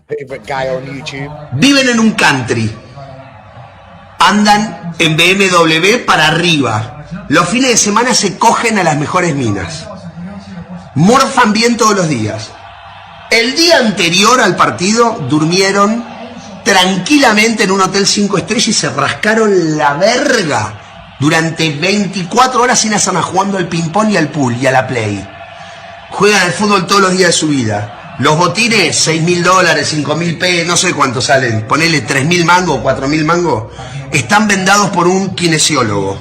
favorite guy on YouTube. Viven en un country. Andan en BMW para arriba. Los fines de semana se cogen a las mejores minas. Morfan bien todos los días. El día anterior al partido durmieron tranquilamente en un hotel 5 estrellas y se rascaron la verga durante 24 horas sin hacer nada, jugando al ping-pong y al pool y a la play. Juegan al fútbol todos los días de su vida. Los botines, $6.000, $5.000, no sé cuánto salen, ponele 3.000 mangos, 4.000 mangos, están vendados por un kinesiólogo.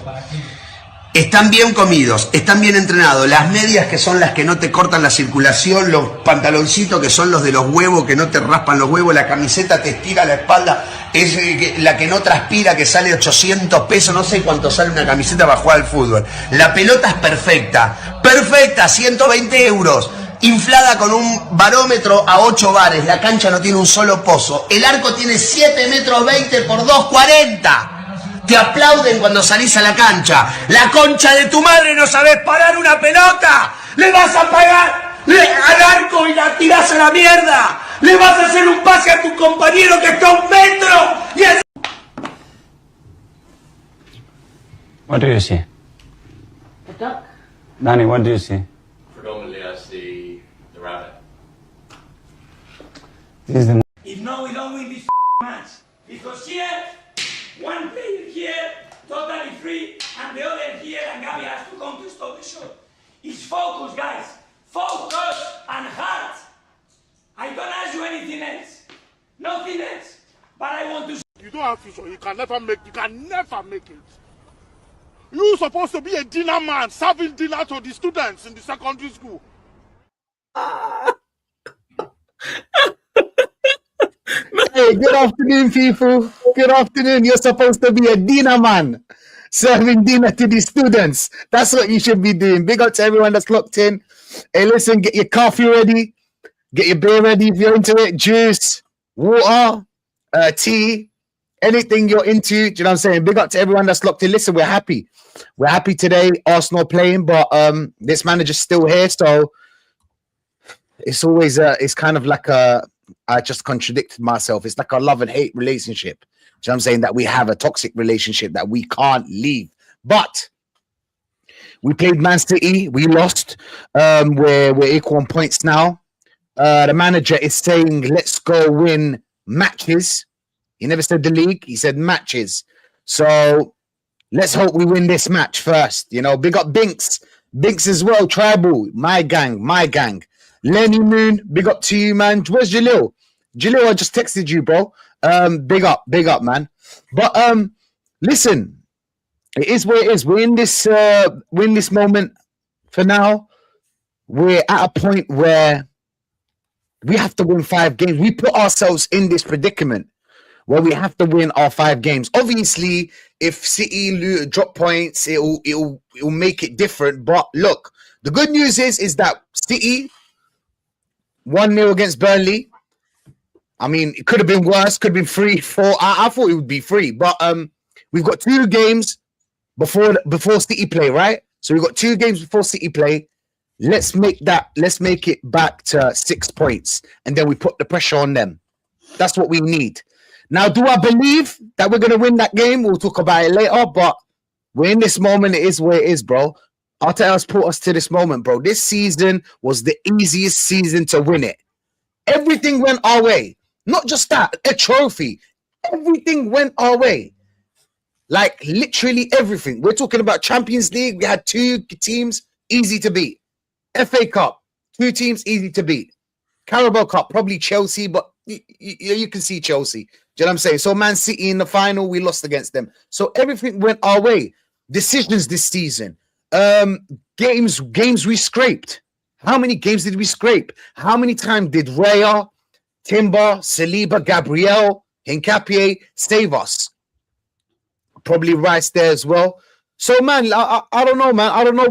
Están bien comidos, están bien entrenados. Las medias, que son las que no te cortan la circulación, los pantaloncitos, que son los de los huevos, que no te raspan los huevos, la camiseta te estira la espalda, es la que no transpira, que sale 800 pesos, no sé cuánto sale una camiseta para jugar al fútbol. La pelota es perfecta, perfecta, 120 euros. Inflada con un barómetro a 8 bares. La cancha no tiene un solo pozo. El arco tiene 7 metros 20 por 2,40. Te aplauden cuando salís a la cancha. La concha de tu madre, no sabés parar una pelota. Le vas a pagar al arco y la tirás a la mierda. Le vas a hacer un pase a tu compañero que está a 1 metro. Y así... What do you see? A duck. Danny, what do you see? Predominantly I see the rabbit. This is the... If no, we don't win this match. Because here, one player here, totally free, and the other here, and Gabby has to come to stop the shot. It's focus, guys. Focus and heart. I don't ask you anything else. Nothing else. But I want to... You don't have vision. You can never make it. You're supposed to be a dinner man, serving dinner to the students in the secondary school. Hey, good afternoon, people. Good afternoon. You're supposed to be a dinner man, serving dinner to the students. That's what you should be doing. Big up to everyone that's locked in. Hey, listen, get your coffee ready. Get your beer ready if you're into it. Juice, water, tea, anything you're into. Do you know what I'm saying? Big up to everyone that's locked in. Listen, we're happy. We're happy today. Arsenal playing, but this manager's still here, so it's always it's kind of like I just contradicted myself. It's like a love and hate relationship. Do you know what I'm saying? That we have a toxic relationship that we can't leave. But we played Man City. We lost. We're equal on points now. The manager is saying, let's go win matches. He never said the league. He said matches. So let's hope we win this match first. You know, big up Binks. Binks as well. Tribal. My gang. Lenny Moon, big up to you, man. Where's Jalil? Jalil, I just texted you, bro. Big up, man. But listen, it is what it is. We're in this moment for now. We're at a point where we have to win 5 games. We put ourselves in this predicament where we have to win our 5 games. Obviously, if City drop points, it'll make it different. But look, the good news is that City 1-0 against Burnley. I mean, it could have been worse. Could have been 3-4. I thought it would be 3. But we've got 2 games before City play, right? So we've got 2 games before City play. Let's make it back to 6 points, and then we put the pressure on them. That's what we need. Now, do I believe that we're gonna win that game? We'll talk about it later. But we're in this moment. It is where it is, bro. Arteta's put us to this moment, bro. This season was the easiest season to win it. Everything went our way. Not just that, a trophy. Everything went our way. Like, literally everything. We're talking about Champions League. We had 2 teams, easy to beat. FA Cup, 2 teams, easy to beat. Carabao Cup, probably Chelsea, but you can see Chelsea. Do you know what I'm saying? So Man City in the final, we lost against them. So everything went our way. Decisions this season. Games we scraped. How many games did we scrape? How many times did Raya, Timber, Saliba, Gabriel, Hincapié save us? Probably Rice there as well. So man, I don't know, man. I don't know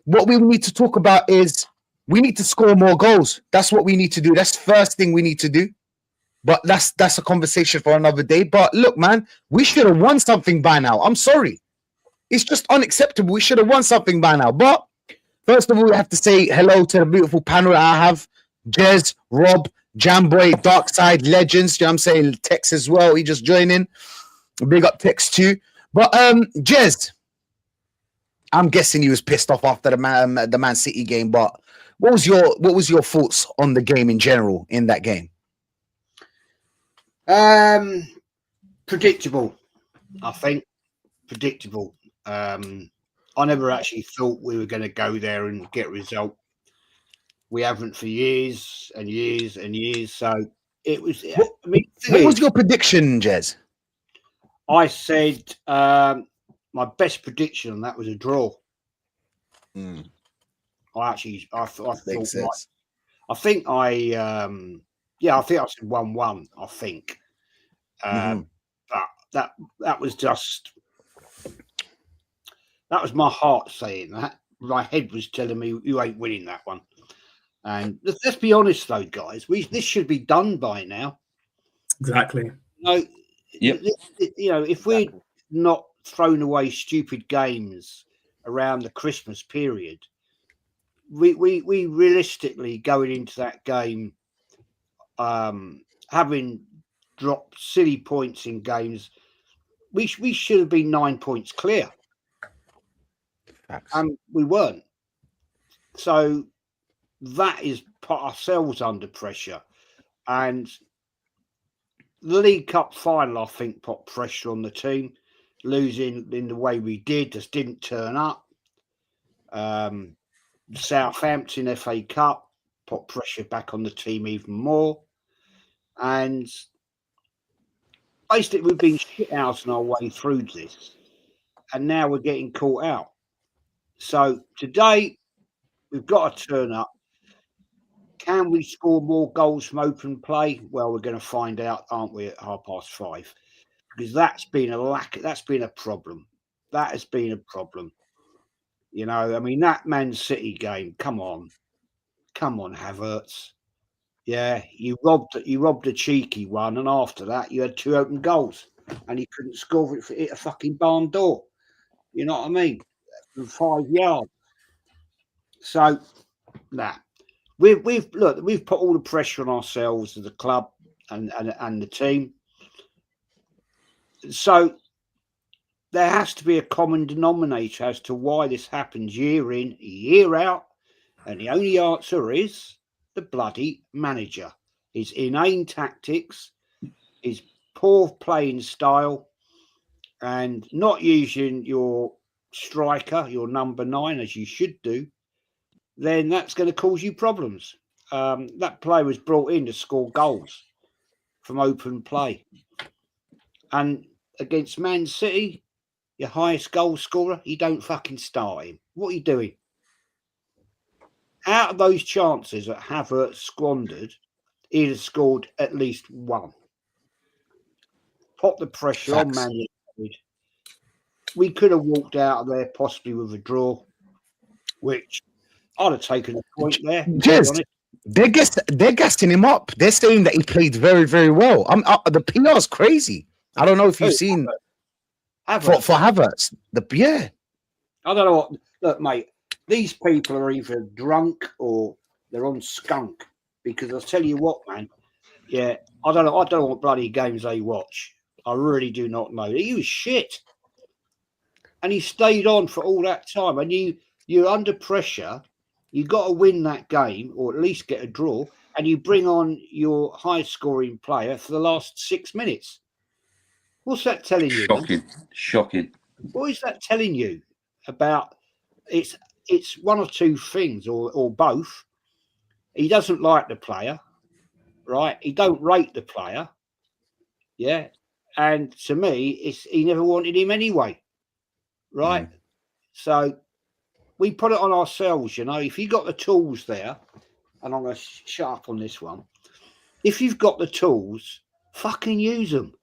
what we need to talk about is we need to score more goals. That's what we need to do. That's the first thing we need to do. But that's a conversation for another day. But look, man, we should have won something by now. I'm sorry. It's just unacceptable. We should have won something by now. But first of all, we have to say hello to the beautiful panel that I have. Jez, Rob, Jamboy, Dark Side, Legends, you know what I'm saying? Tex as well. He just joining. Big up Tex too. But Jez, I'm guessing he was pissed off after the Man City game. But what was your thoughts on the game in general in that game? Predictable, I think. Predictable. I never actually thought we were going to go there and get a result. We haven't for years and years and years. So it was. What was your prediction, Jez? I said my best prediction on that was a draw. I thought sense. I think I said 1-1. I think, but that was just that was my heart saying that. My head was telling me you ain't winning that one. And let's be honest, though, guys, this should be done by now. Exactly. If we'd not thrown away stupid games around the Christmas period, we realistically going into that game, having dropped silly points in games, we should have been 9 points clear. And we weren't. So that is put ourselves under pressure. And the League Cup final, I think, put pressure on the team. Losing in the way we did, just didn't turn up. Southampton FA Cup put pressure back on the team even more. And basically, we've been shithousing our way through this. And now we're getting caught out. So today, we've got to turn up. Can we score more goals from open play? Well, we're going to find out, aren't we, at 5:30? Because that's been a problem. That has been a problem. You know, I mean, that Man City game, come on, Havertz. Yeah, you robbed a cheeky one, and after that, you had 2 open goals, and he couldn't score if it hit a fucking barn door. You know what I mean? From 5 yards. So, we've put all the pressure on ourselves as a club and the team. So there has to be a common denominator as to why this happens year in, year out, and the only answer is the bloody manager. His inane tactics, his poor playing style, and not using your striker, your number 9, as you should do, then that's going to cause you problems. That player was brought in to score goals from open play. And against Man City, your highest goal scorer, you don't fucking start him. What are you doing? Out of those chances that Havertz squandered, he'd have scored at least 1. Put the pressure on Man United. We could have walked out of there possibly with a draw, which I'd have taken a point there. Jez, they're gassing him up. They're saying that he played very, very well. The PR's crazy. I don't know if you've seen Havertz. For Havertz. I don't know what. Look, mate, these people are either drunk or they're on skunk. Because I'll tell you what, man. Yeah, I don't know what bloody games they watch. I really do not know. He was shit, and he stayed on for all that time. And you're under pressure. You got to win that game, or at least get a draw. And you bring on your high-scoring player for the last 6 minutes. What's that telling you? Shocking. What is that telling you about? It's one or two things, or both. He doesn't like the player, right? He don't rate the player, yeah. And to me, he never wanted him anyway, right? So we put it on ourselves, you know. If you got the tools there, and I'm going to shut up on this one. If you've got the tools, fucking use them.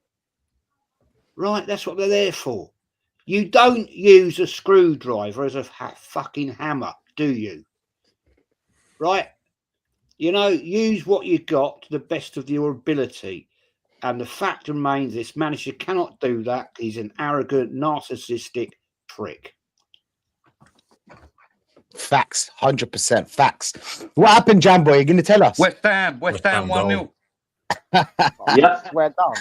Right, that's what they're there for. You don't use a screwdriver as a fucking hammer, do you? Right? You know, use what you got to the best of your ability. And the fact remains, this manager cannot do that. He's an arrogant, narcissistic prick. Facts, 100% facts. What happened, Jambo? You're going to tell us? West Ham 1-0. Yep. We're done.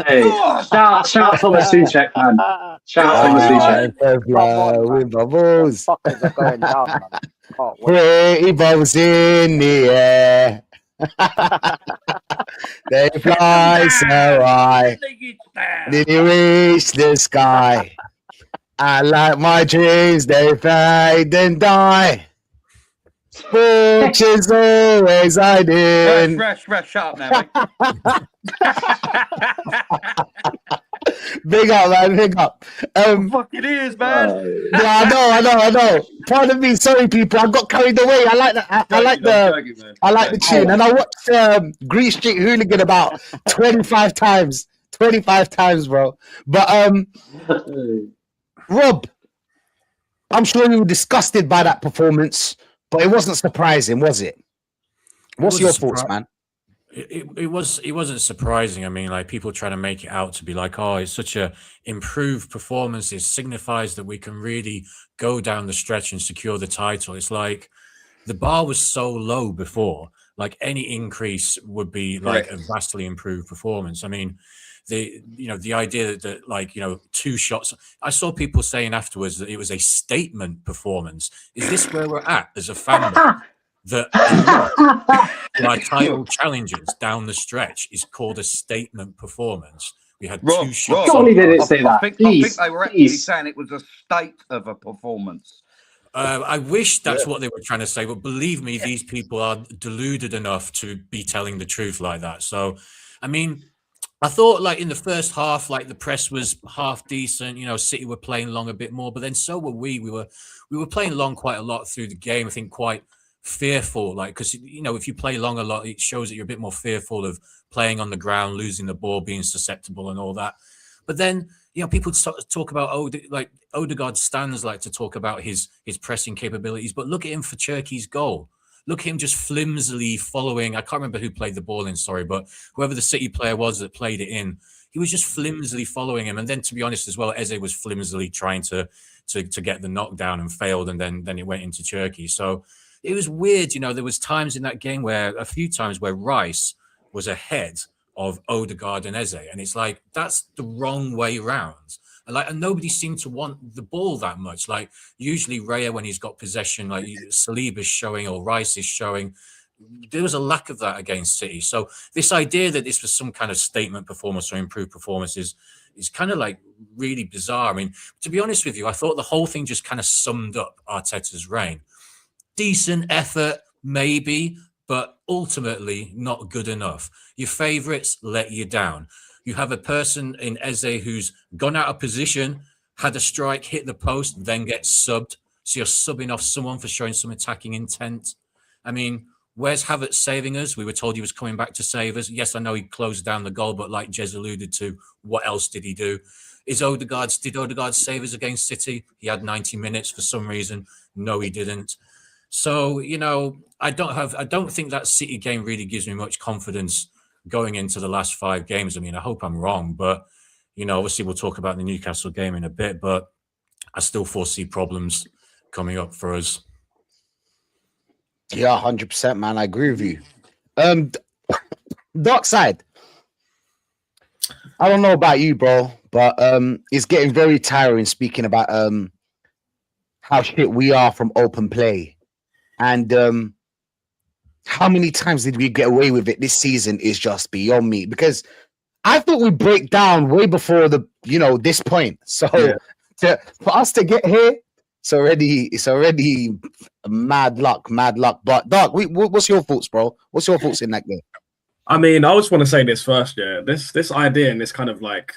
Hey, shout out Thomas Souček, man. Shout out Thomas Souček. With bubbles. Fuckers are going down, man. Can't wait. Pretty bubbles in the air. They fly so high. Did you reach the sky? I like my dreams, they fade and die. Fortune's always hiding. Shut up now, mate. Big up, man, big up. Fuck it is, man. Yeah, I know. Pardon me, sorry, people. I got carried away. I like that. I like the tune, and I watched Green Street Hooligan about 25 times. 25 times, bro. But Rob, I'm sure you were disgusted by that performance, but it wasn't surprising, was it? What's your thoughts, man? It wasn't surprising. I mean, like, people trying to make it out to be like, oh, it's such a improved performance. It signifies that we can really go down the stretch and secure the title. It's like the bar was so low before, like any increase would be like a vastly improved performance. I mean, the idea that like, 2 shots. I saw people saying afterwards that it was a statement performance. Is this where we're at as a fan base? That my title challenges down the stretch is called a statement performance. We had 2 shots. Surely they didn't say that. I think they were actually saying it was a state of a performance. I wish that's what they were trying to say, but believe me, these people are deluded enough to be telling the truth like that. So, I mean, I thought like in the first half, like the press was half decent. City were playing long a bit more, but then so were we. We were playing long quite a lot through the game. I think quite fearful, like, because if you play long a lot, it shows that you're a bit more fearful of playing on the ground, losing the ball, being susceptible, and all that. But then people talk about Odegaard stands like to talk about his pressing capabilities, but look at him for Cherki's goal. Look at him just flimsily following. I can't remember who played the ball in, sorry, but whoever the City player was that played it in, he was just flimsily following him. And then, to be honest as well, Eze was flimsily trying to get the knockdown and failed, and then it went into Cherki. So it was weird. There was times in that game a few times where Rice was ahead of Odegaard and Eze, and it's like that's the wrong way round. And nobody seemed to want the ball that much. Like usually Raya, when he's got possession, like Saliba's showing or Rice is showing, there was a lack of that against City. So this idea that this was some kind of statement performance or improved performance is kind of like really bizarre. I mean, to be honest with you, I thought the whole thing just kind of summed up Arteta's reign. Decent effort, maybe, but ultimately not good enough. Your favourites let you down. You have a person in Eze who's gone out of position, had a strike, hit the post, then gets subbed. So you're subbing off someone for showing some attacking intent. I mean, where's Havertz saving us? We were told he was coming back to save us. Yes, I know he closed down the goal, but like Jez alluded to, what else did he do? Did Odegaard save us against City? He had 90 minutes for some reason. No, he didn't. So, I don't think that City game really gives me much confidence going into the last 5 games. I mean, I hope I'm wrong, but, obviously we'll talk about the Newcastle game in a bit, but I still foresee problems coming up for us. Yeah, 100%, man. I agree with you. Dark side. I don't know about you, bro, but it's getting very tiring speaking about how shit we are from open play. And how many times did we get away with it this season is just beyond me, because I thought we'd break down way before this point. So for us to get here, it's already mad luck. But Dark, what's your thoughts, bro? What's your thoughts in that game? I mean, I just want to say this first, this idea and this kind of like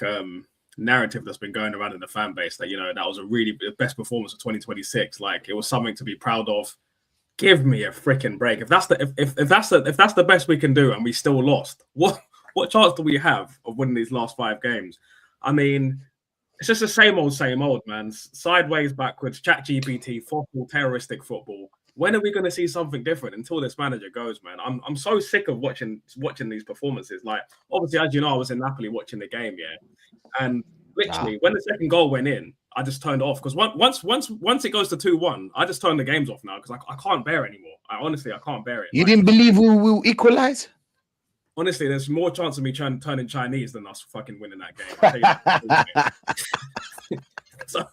narrative that's been going around in the fan base that that was a really best performance of 2026. Like, it was something to be proud of. Give me a freaking break. If that's the best we can do and we still lost, what chance do we have of winning these last 5 games? I mean, it's just the same old, man. Sideways, backwards, ChatGPT, football, terroristic football. When are we going to see something different until this manager goes, man? I'm so sick of watching these performances. Like, obviously, as you know, I was in Napoli watching the game, and Literally, when the second goal went in, I just turned it off because once it goes to 2-1, I just turn the games off now because I can't bear it anymore. I can't bear it. You didn't believe we will equalize? Honestly, there's more chance of me turning Chinese than us fucking winning that game. I'll tell you that. So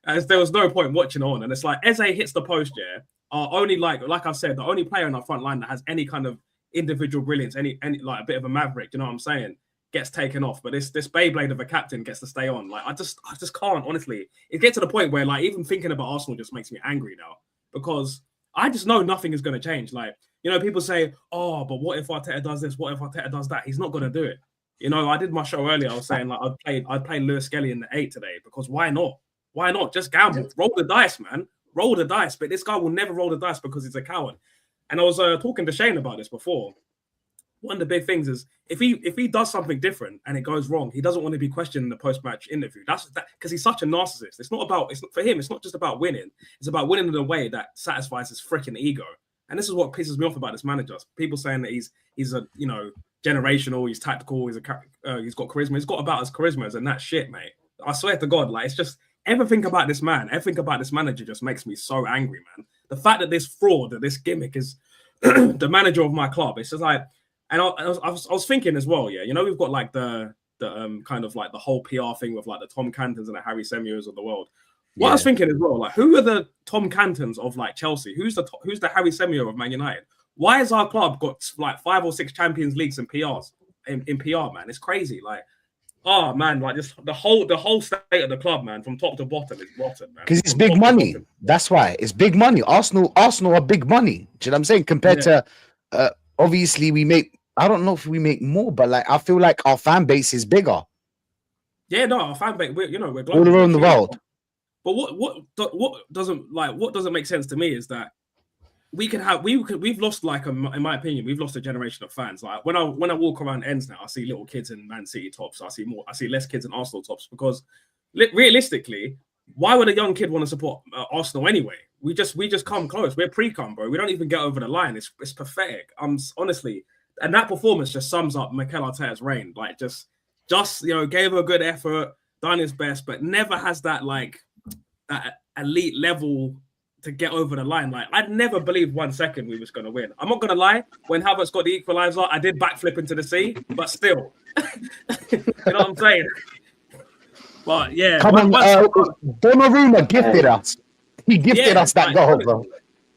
as there was no point watching on, and it's like Eze hits the post, yeah. Only like I said, the only player in our front line that has any kind of individual brilliance, any like a bit of a maverick, you know what I'm saying, gets taken off. But this Beyblade of a captain gets to stay on. Like I just can't, honestly. It gets to the point where like even thinking about Arsenal just makes me angry now because I just know nothing is going to change. Like, you know, people say, oh, but what if Arteta does this? What if Arteta does that? He's not going to do it. You know, I did my show earlier. I was saying like I'd play Lewis Skelly in the 8 today because why not? Why not? Just gamble, roll the dice, man. Roll the dice. But this guy will never roll the dice because he's a coward. And I was talking to Shane about this before. One of the big things is if he does something different and it goes wrong, he doesn't want to be questioned in the post-match interview. That's because he's such a narcissist. For him. It's not just about winning. It's about winning in a way that satisfies his freaking ego. And this is what pisses me off about this manager. People saying that he's a generational, he's tactical, he's got charisma. He's got about as charisma as and that shit, mate. I swear to God, like it's just everything about this man, everything about this manager just makes me so angry, man. The fact that this fraud, that this gimmick is the manager of my club, it's just like, and I was thinking as well, yeah, you know, we've got like the kind of like the whole PR thing with like the Tom Cantons and the Harry Semeos of the world. What I was thinking as well, like who are the Tom Cantons of like Chelsea? Who's the Harry Semio of Man United? Why has our club got like 5 or 6 Champions Leagues and PRs in PR, man? It's crazy. Like, oh man, like just the whole state of the club, man, from top to bottom is rotten, man. Because it's big money. That's why it's big money. Arsenal are big money. Do you know what I'm saying? Compared to obviously we make. I don't know if we make more, but like I feel like our fan base is bigger. Yeah, no, our fan base. We're global, all around the world. But what doesn't make sense to me is that we've lost like in my opinion we've lost a generation of fans. Like when I walk around ends now, I see little kids in Man City tops. I see less kids in Arsenal tops because realistically, why would a young kid want to support Arsenal anyway? We just come close. We're pre-cum, bro. We don't even get over the line. It's pathetic. Honestly, and that performance just sums up Mikel Arteta's reign. Like just gave a good effort, done his best, but never has that like that elite level to get over the line. Like I'd never believed 1 second we was going to win. I'm not going to lie. When Havertz got the equaliser, I did backflip into the sea, but still, you know what I'm saying? But yeah, come on, Donnarumma gifted us. He gifted us that goal, bro.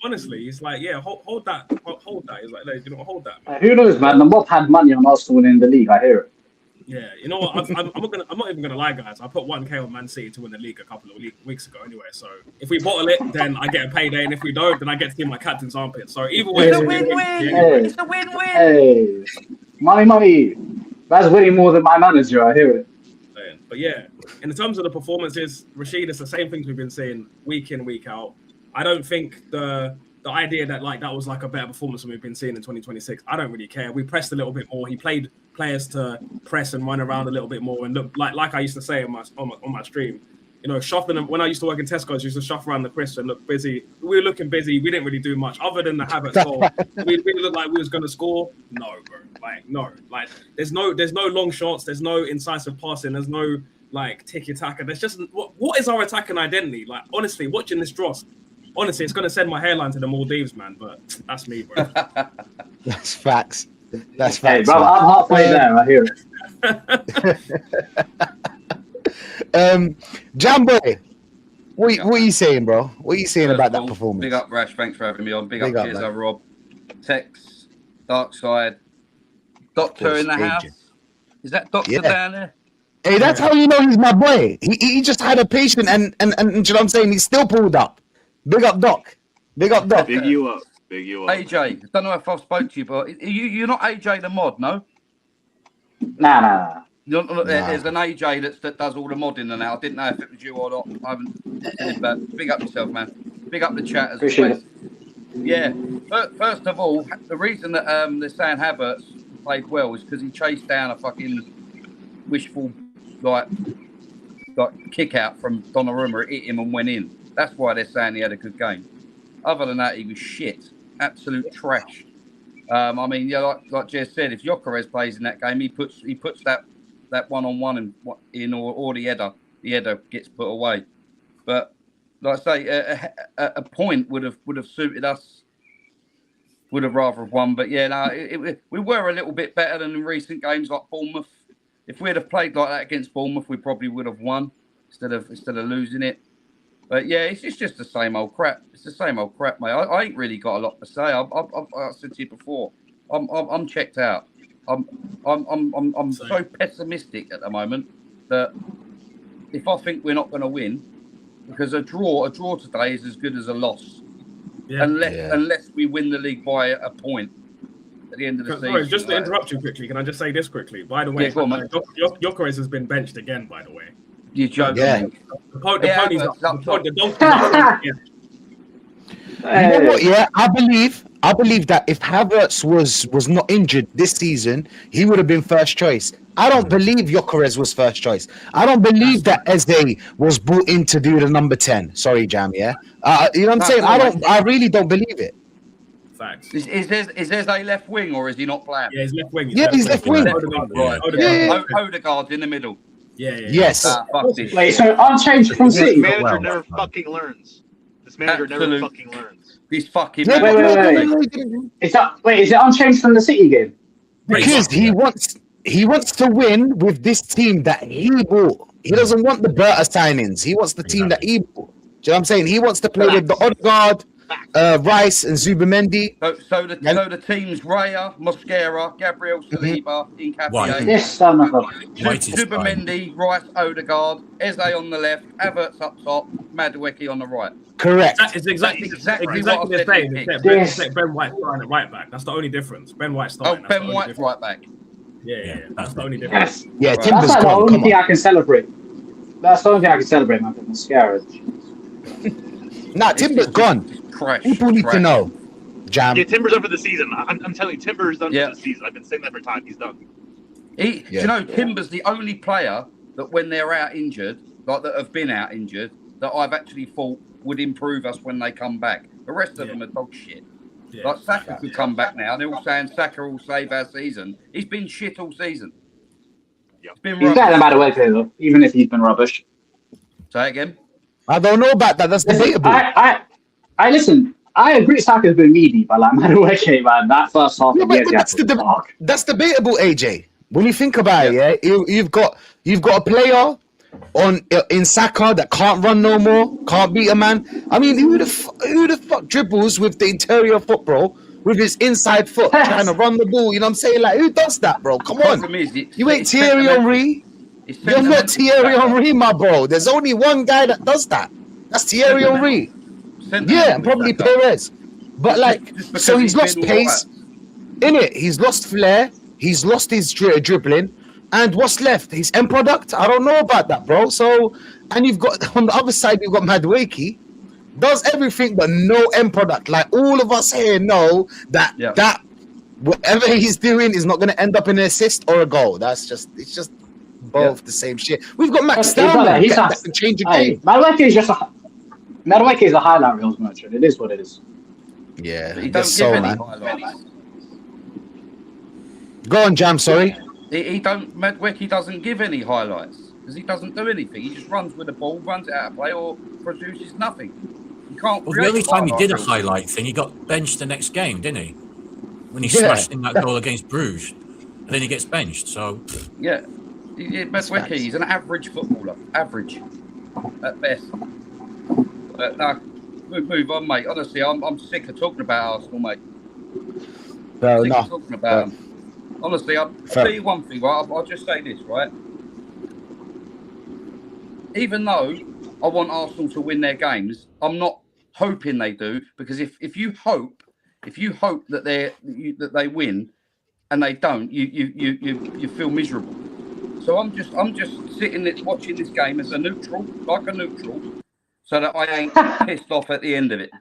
Honestly, it's like, yeah, hold that. It's like, you know, hold that. Who knows, man? The mob had money on Arsenal winning the league. I hear it. Yeah, you know what? I'm not even gonna lie, guys. I put 1K on Man City to win the league a couple of weeks ago. Anyway, so if we bottle it, then I get a payday, and if we don't, then I get to see my captain's armpit. So either way, it's a win-win. It's a win-win. Hey, money. That's winning more than my manager. I hear it. But yeah, in terms of the performances, Rashid, it's the same things we've been saying week in, week out. I don't think the idea that like that was like a better performance than we've been seeing in 2026. I don't really care. We pressed a little bit more. He played players to press and run around a little bit more. And look, like I used to say on my stream, you know, shuffling. When I used to work in Tesco's, I used to shuffle around the crisps and look busy. We were looking busy. We didn't really do much other than the Havertz goal. we looked like we was going to score. No, bro. Like no. Like there's no long shots. There's no incisive passing. There's no like tiki-taka. There's just what is our attacking identity? Like honestly, watching this Dross. Honestly, it's going to send my hairline to the Maldives, man. But that's me, bro. That's facts. That's facts. Hey, bro, I'm halfway there. I hear it. Jamboy, what are you saying, bro? What are you saying about that performance? Big up, Rash. Thanks for having me on. Big up, Cheers, Rob. Tex, Dark Side, Doctor in the house. Is that Doctor down there? Hey, that's how you know he's my boy. He just had a patient and you know what I'm saying? He's still pulled up. Big up, Doc. Big up, Doc. Big you up. Big you up. AJ, I don't know if I've spoke to you, but you're not AJ the mod, no? Nah. There's an AJ that does all the modding and that. I didn't know if it was you or not. I haven't. But big up yourself, man. Big up the chat as always. Yeah. First of all, the reason that they're saying Havertz played well is because he chased down a fucking wishful like kick out from Donnarumma. It hit him and went in. That's why they're saying he had a good game. Other than that, he was shit. Absolute trash. I mean, yeah, like Jez said, if Gyökeres plays in that game, he puts that that one-on-one in or the header gets put away. But like I say, a point would have suited us. Would have rather have won, but yeah, no, we were a little bit better than in recent games like Bournemouth. If we'd have played like that against Bournemouth, we probably would have won instead of losing it. But yeah, it's just the same old crap. It's the same old crap, mate. I ain't really got a lot to say. I said to you before, I'm checked out. I'm so pessimistic at the moment that if I think we're not going to win, because a draw today is as good as a loss. Yeah. Unless we win the league by a point at the end of the season. Sorry, just to interrupt you quickly, can I just say this quickly? By the way, Gyökeres has been benched again, by the way. You're joking. Yeah. The pony's up. The donkey's up. You know what? Yeah, I believe that if Havertz was not injured this season, he would have been first choice. I don't believe Gyökeres was first choice. I don't believe that Eze was brought in to do the number 10. Sorry, Jam. Yeah, you know what I'm saying. I really don't believe it. Facts. Is Eze left wing or is he not playing? Yeah, he's left wing. He's left wing. Odegaard's in the middle. Yeah. Yes. Wait, so unchanged from City. This manager never fucking learns. This manager never fucking learns. He's fucking. Wait. Is it unchanged from the City game? Because he wants to win with this team that he bought. He doesn't want the Berta signings. He wants the team that he bought. Do you know what I'm saying? He wants to play with the Odegaard, Rice, and Zubimendi. So the teams: Raya, Mosquera, Gabriel Saliba, Nketiah. This son of a... Zubimendi, Rice, Odegaard, Eze on the left, Havertz up top, Madueke on the right. Correct. It's exactly the same. Except Ben White starting at right back. That's the only difference. Ben White starting. Ben White's right back. Yeah. That's the only difference. Yeah, That's like the only thing I can celebrate. That's the only thing I can celebrate, man. I'm scared. Nah, Timber's gone. People need to know. Jam. Yeah, Timber's done for the season. I'm telling you, Timber's done for the season. I've been saying that for time. He's done. Do you know, Timber's the only player that when they're out injured, like that have been out injured, that I've actually thought would improve us when they come back. The rest of them are dog shit. Yeah. Like Saka could come back now. They're all saying Saka will save our season. He's been shit all season. He's better than Madueke though, even if he's been rubbish. Say again. I don't know about that. That's debatable. I listen. I agree Saka's been meaty, but like Madueke, man, that first half of the that's debatable, AJ. When you think about it, you've got a player in Saka that can't run no more, can't beat a man. I mean, who the fuck dribbles with the interior foot, bro? With his inside foot, trying to run the ball. You know what I'm saying? Like, who does that, bro? Come on. You ain't Thierry Henry. You're not Thierry Henry, my bro. There's only one guy that does that. That's Thierry Henry. Yeah, and probably Perez. But like, so he's lost pace. In it, he's lost flair. He's lost his dribbling. And what's left? His end product? I don't know about that, bro. So, and you've got, on the other side, you've got Madueke. Does everything but no end product. Like, all of us here know that whatever he's doing is not going to end up in an assist or a goal. It's just both the same shit. We've got Max Down that can change a game. Madueke is a highlight reels merchant. It is what it is. Yeah, he doesn't give any highlights. Go on, Jam, sorry. Madueke doesn't give any highlights because he doesn't do anything. He just runs with the ball, runs it out of play, or produces nothing. He can't. Well, the only time he did a highlight thing, he got benched the next game, didn't he? When he smashed in that goal against Bruges, and then he gets benched. So Madueke, he's an average footballer, average at best. But no, move on, mate. Honestly, I'm sick of talking about Arsenal, mate. Fair enough. Talking about them. Honestly, I'll tell you one thing, right? I'll just say this, right? Even though I want Arsenal to win their games, I'm not hoping they do, because if you hope that they win and they don't, you feel miserable. So I'm just sitting there watching this game as a neutral, so that I ain't pissed off at the end of it.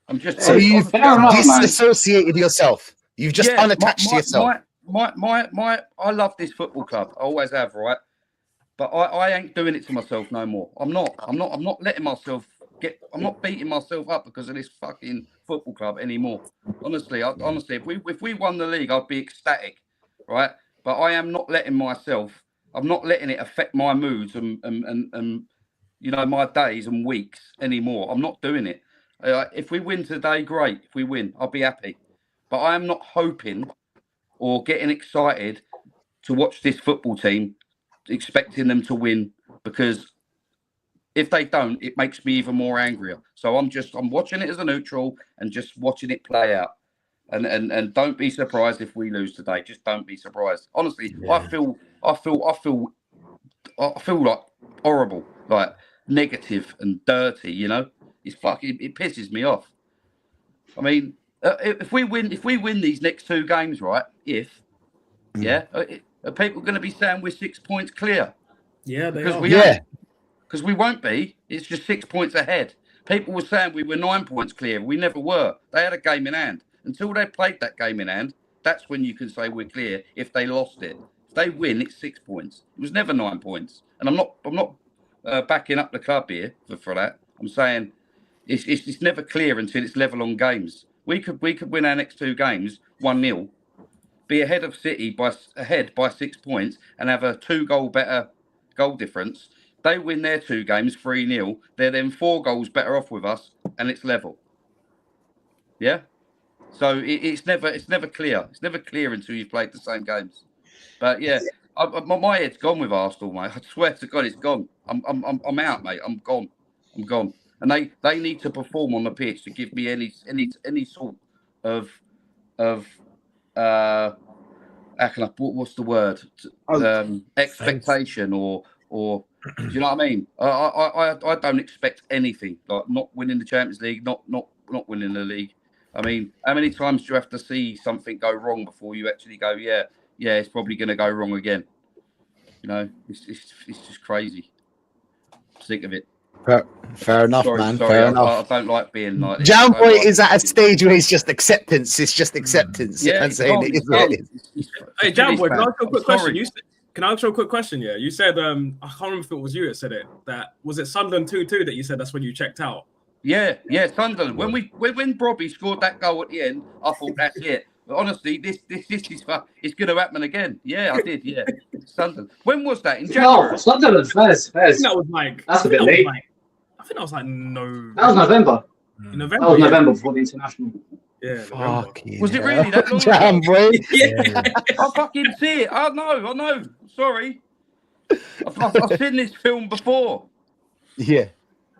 I'm just so you've disassociated yourself. You've just unattached yourself. I love this football club. I always have, right? But I ain't doing it to myself no more. I'm not letting myself I'm not beating myself up because of this fucking football club anymore. Honestly, if we won the league, I'd be ecstatic, right? But I am not letting myself I'm not letting it affect my moods and you know, my days and weeks anymore. I'm not doing it. If we win today, great. If we win, I'll be happy. But I am not hoping or getting excited to watch this football team, expecting them to win, because if they don't, it makes me even more angrier. So I'm watching it as a neutral and just watching it play out. And don't be surprised if we lose today. Just don't be surprised. Honestly, I feel like horrible, like negative and dirty. You know, it pisses me off. I mean, if we win these next 2 games, right? Are people going to be saying we're 6 points clear? Yeah, they Because are. we ain't. Because we won't be. It's just 6 points ahead. People were saying we were 9 points clear. We never were. They had a game in hand. Until they played that game in hand, that's when you can say we're clear. If they lost it, if they win, it's 6 points. It was never 9 points. And I'm not backing up the club here for that. I'm saying it's never clear until it's level on games. We could win our next 2 games 1-0, be ahead of City by 6 points, and have a 2-goal better goal difference. They win their 2 games 3-0. They're then 4 goals better off with us, and it's level. Yeah. So it's never clear. It's never clear until you've played the same games. But yeah, my head's gone with Arsenal, mate. I swear to God, it's gone. I'm out, mate. I'm gone. I'm gone. And they need to perform on the pitch to give me any sort of how can what's the word? Expectation or do you know what I mean? I don't expect anything, like not winning the Champions League, not winning the league. I mean, how many times do you have to see something go wrong before you actually go, yeah, it's probably going to go wrong again? You know, it's just crazy. Sick of it. Fair enough, man. Sorry, Fair I enough. don't like being like this. Jam Boy is at a stage where it's just acceptance. It's just acceptance. Yeah, And saying it is what it is. Hey, Jam Boy, can I ask you a quick question? sorry. Can I ask you a quick question? Yeah, you said I can't remember if it was you that said it. That was it Sunderland 2-2 that you said that's when you checked out. Yeah, Sunderland. When Robbie scored that goal at the end, I thought that's it. But honestly, this is it's going to happen again. Yeah, I did. Yeah, Sunderland. When was that? In January. No, Sunderland. Fairs. That was like That's a bit late. I think that was like no. That was November. In November. That was November before the international. Yeah. Was it really that long? Jam Boy. I fucking see it. I know. Sorry. I've seen this film before. Yeah.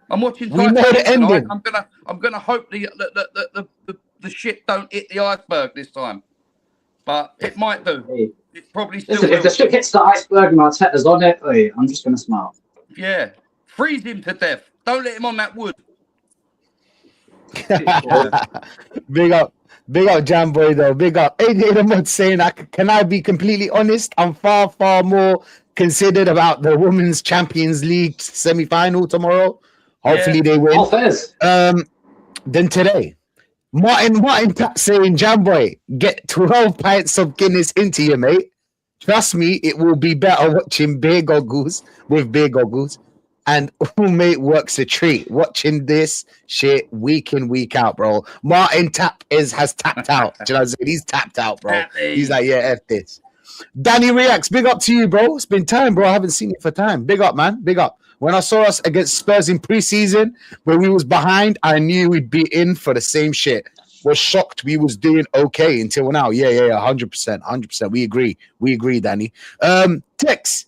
I'm watching We know the ending. I'm gonna hope the shit don't hit the iceberg this time, but it might do. It probably still Listen, will. if the ship hits the iceberg and Arteta's on it, I'm just gonna smile. Yeah, freeze him to death. Don't let him on that wood. Big up Jam Boy though. Big up. I'm not saying can I be completely honest? I'm far more considered about the Women's Champions League semi-final tomorrow. Hopefully they win. Oh, fairs. Then today. Martin Tapp saying, Jam Boy, get 12 pints of Guinness into you, mate. Trust me, it will be better watching beer goggles and mate works a treat watching this shit week in, week out, bro. Martin Tapp has tapped out. Do you know what I'm saying? He's tapped out, bro. He's like, yeah, F this. Danny Reacts, big up to you, bro. It's been time, bro. I haven't seen you for time. Big up, man. Big up. When I saw us against Spurs in preseason, when we was behind, I knew we'd be in for the same shit. Was shocked we was doing okay until now. Yeah, 100%. We agree, Danny. Tex,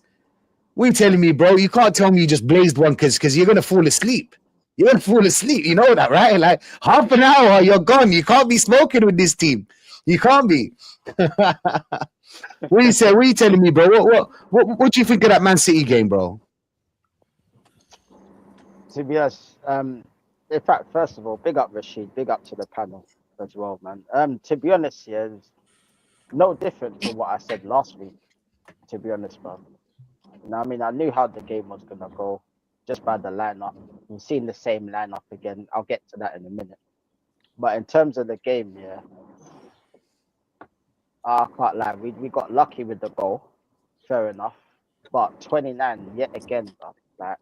what are you telling me, bro? You can't tell me you just blazed one because you're gonna fall asleep. You're gonna fall asleep. You know that, right? Like half an hour, you're gone. You can't be smoking with this team. You can't be. What do you say? What are you telling me, bro? What do you think of that Man City game, bro? To be honest, in fact, first of all, big up Rashid, big up to the panel as well, man. To be honest, yeah, it's no different from what I said last week. To be honest, man. You know, I mean, I knew how the game was gonna go just by the lineup. We've seen the same lineup again. I'll get to that in a minute. But in terms of the game, yeah, I can't lie. We got lucky with the goal, fair enough. But 29 yet again, bro. Like,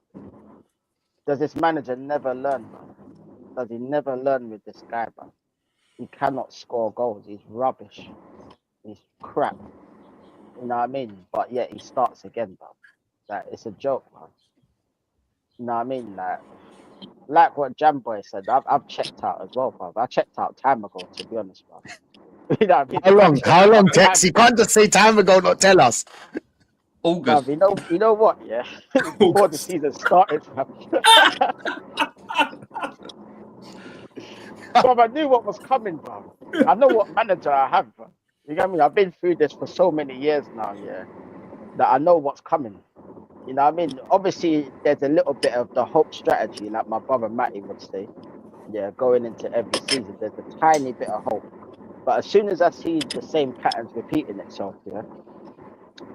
does this manager never learn, bro? Does he never learn with this guy, bro? He cannot score goals. He's rubbish. He's crap. You know what I mean? But yeah, he starts again, bro. Like it's a joke, bro. You know what I mean? Like what Jamboy said, I've checked out as well, bro. I checked out time ago, to be honest, bro. You know what I mean? How long? How long, Time Tex? You can't just say time ago, not tell us. August. Bruv, you know what? Yeah, before the season started, fam. Bruv, I knew what was coming, bro. I know what manager I have, bro. You get me? I've been through this for so many years now, yeah, that I know what's coming. You know what I mean? Obviously, there's a little bit of the hope strategy, like my brother Matty would say. Yeah, going into every season, there's a tiny bit of hope. But as soon as I see the same patterns repeating itself, yeah,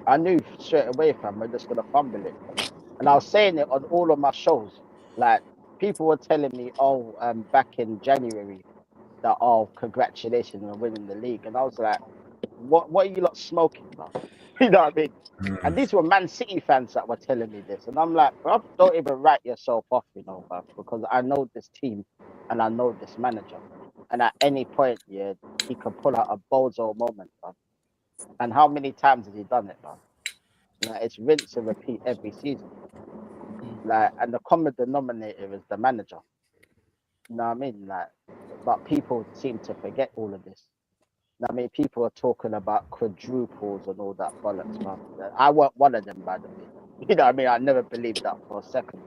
I knew straight away, fam, we're just gonna fumble it. And I was saying it on all of my shows. Like people were telling me, oh, back in January, that oh, congratulations on winning the league, and I was like, what are you lot smoking, bro? You know what I mean? And these were Man City fans that were telling me this, and I'm like, bro, don't even write yourself off, you know, bro, because I know this team and I know this manager, and at any point, yeah, he can pull out a bozo moment, bro. And how many times has he done it, bro? Like it's rinse and repeat every season. Like, and the common denominator is the manager. You know what I mean? Like, but people seem to forget all of this. You know what I mean, people are talking about quadruples and all that bollocks, man. I weren't one of them, by the way. You know what I mean? I never believed that for a second.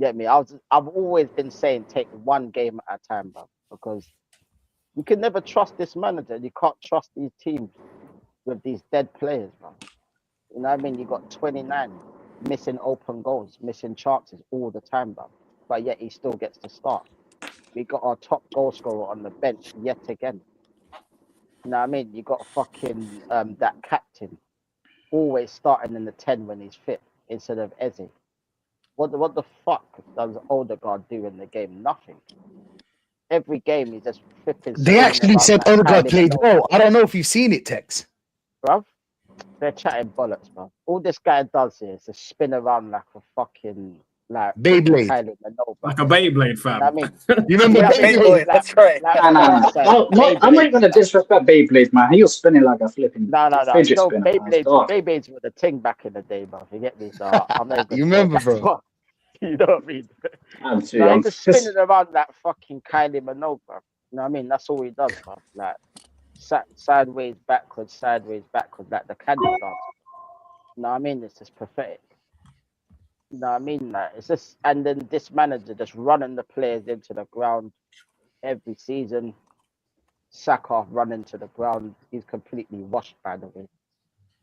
Get me? I've always been saying take one game at a time, bro, because you can never trust this manager. You can't trust these teams with these dead players, bro. You know what I mean? You got 29 missing open goals, missing chances all the time, bro. But yet he still gets to start. We got our top goal scorer on the bench yet again. You know what I mean? You got fucking that captain always starting in the 10 when he's fit instead of Eze. What the fuck does Odegaard do in the game? Nothing. Every game he's just flipping. They actually said Odegaard played well. I don't know if you've seen it, Tex. Bruv, they're chatting bollocks, bro. All this guy does is to spin around like a fucking Beyblade. Like a Beyblade, fam. I mean, You remember Beyblade? That's right. Nah. I'm not even gonna disrespect Beyblade, man. He was spinning like a flipping fidget You know, spinner. Man. Beyblades were the thing back in the day, bro. You get me? So I'm not even You remember, bro? You know what I mean? I'm too Like, young. he's just spinning around like fucking Kylie Minogue, bro. You know what I mean? That's all he does, bro. Like sideways, backwards, like the candle dance. You know what I mean? It's just pathetic. You know what I mean? Like, it's just, and then this manager just running the players into the ground every season. Saka running to the ground. He's completely washed, by the way.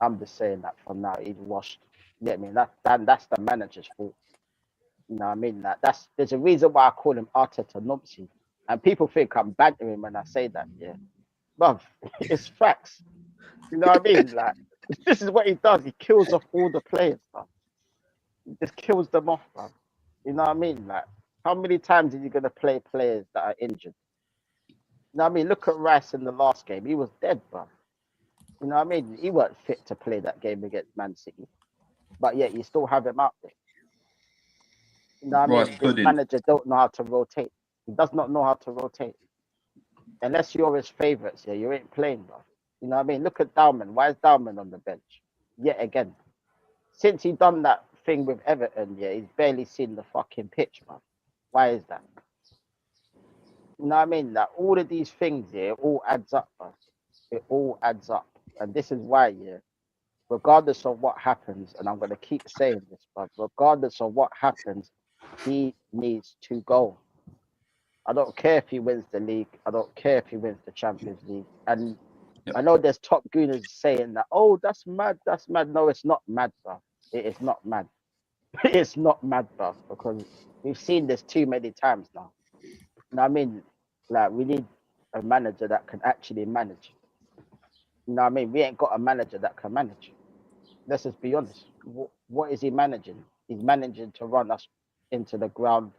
I'm just saying that from now. He's washed. You get me? That's the manager's fault. You know what I mean? Like, there's a reason why I call him Arteta Numpsy. And people think I'm bantering when I say that, yeah. Bruv, it's facts. You know what I mean? Like, this is what he does. He kills off all the players, bro. He just kills them off, bro. You know what I mean? Like, how many times are you going to play players that are injured? You know what I mean? Look at Rice in the last game. He was dead, bro. You know what I mean? He weren't fit to play that game against Man City. But yet you still have him out there. You know what I mean? This manager don't know how to rotate. He does not know how to rotate. Unless you're his favourites, yeah, you ain't playing, bro. You know what I mean? Look at Dalman. Why is Dalman on the bench? Yet again. Since he done that thing with Everton, yeah, he's barely seen the fucking pitch, bro. Why is that? You know what I mean? Like, all of these things, yeah, it all adds up, bro. It all adds up. And this is why, yeah, regardless of what happens, and I'm going to keep saying this, but regardless of what happens, he needs to go. I don't care if he wins the league. I don't care if he wins the Champions League. And I know there's top gooners saying that, oh, that's mad, that's mad. No, it's not mad, bro. It is not mad. It's not mad, bro, because we've seen this too many times now. You know what I mean? Like, we need a manager that can actually manage. You know what I mean? We ain't got a manager that can manage. Let's just be honest. What is he managing? He's managing to run us into the ground.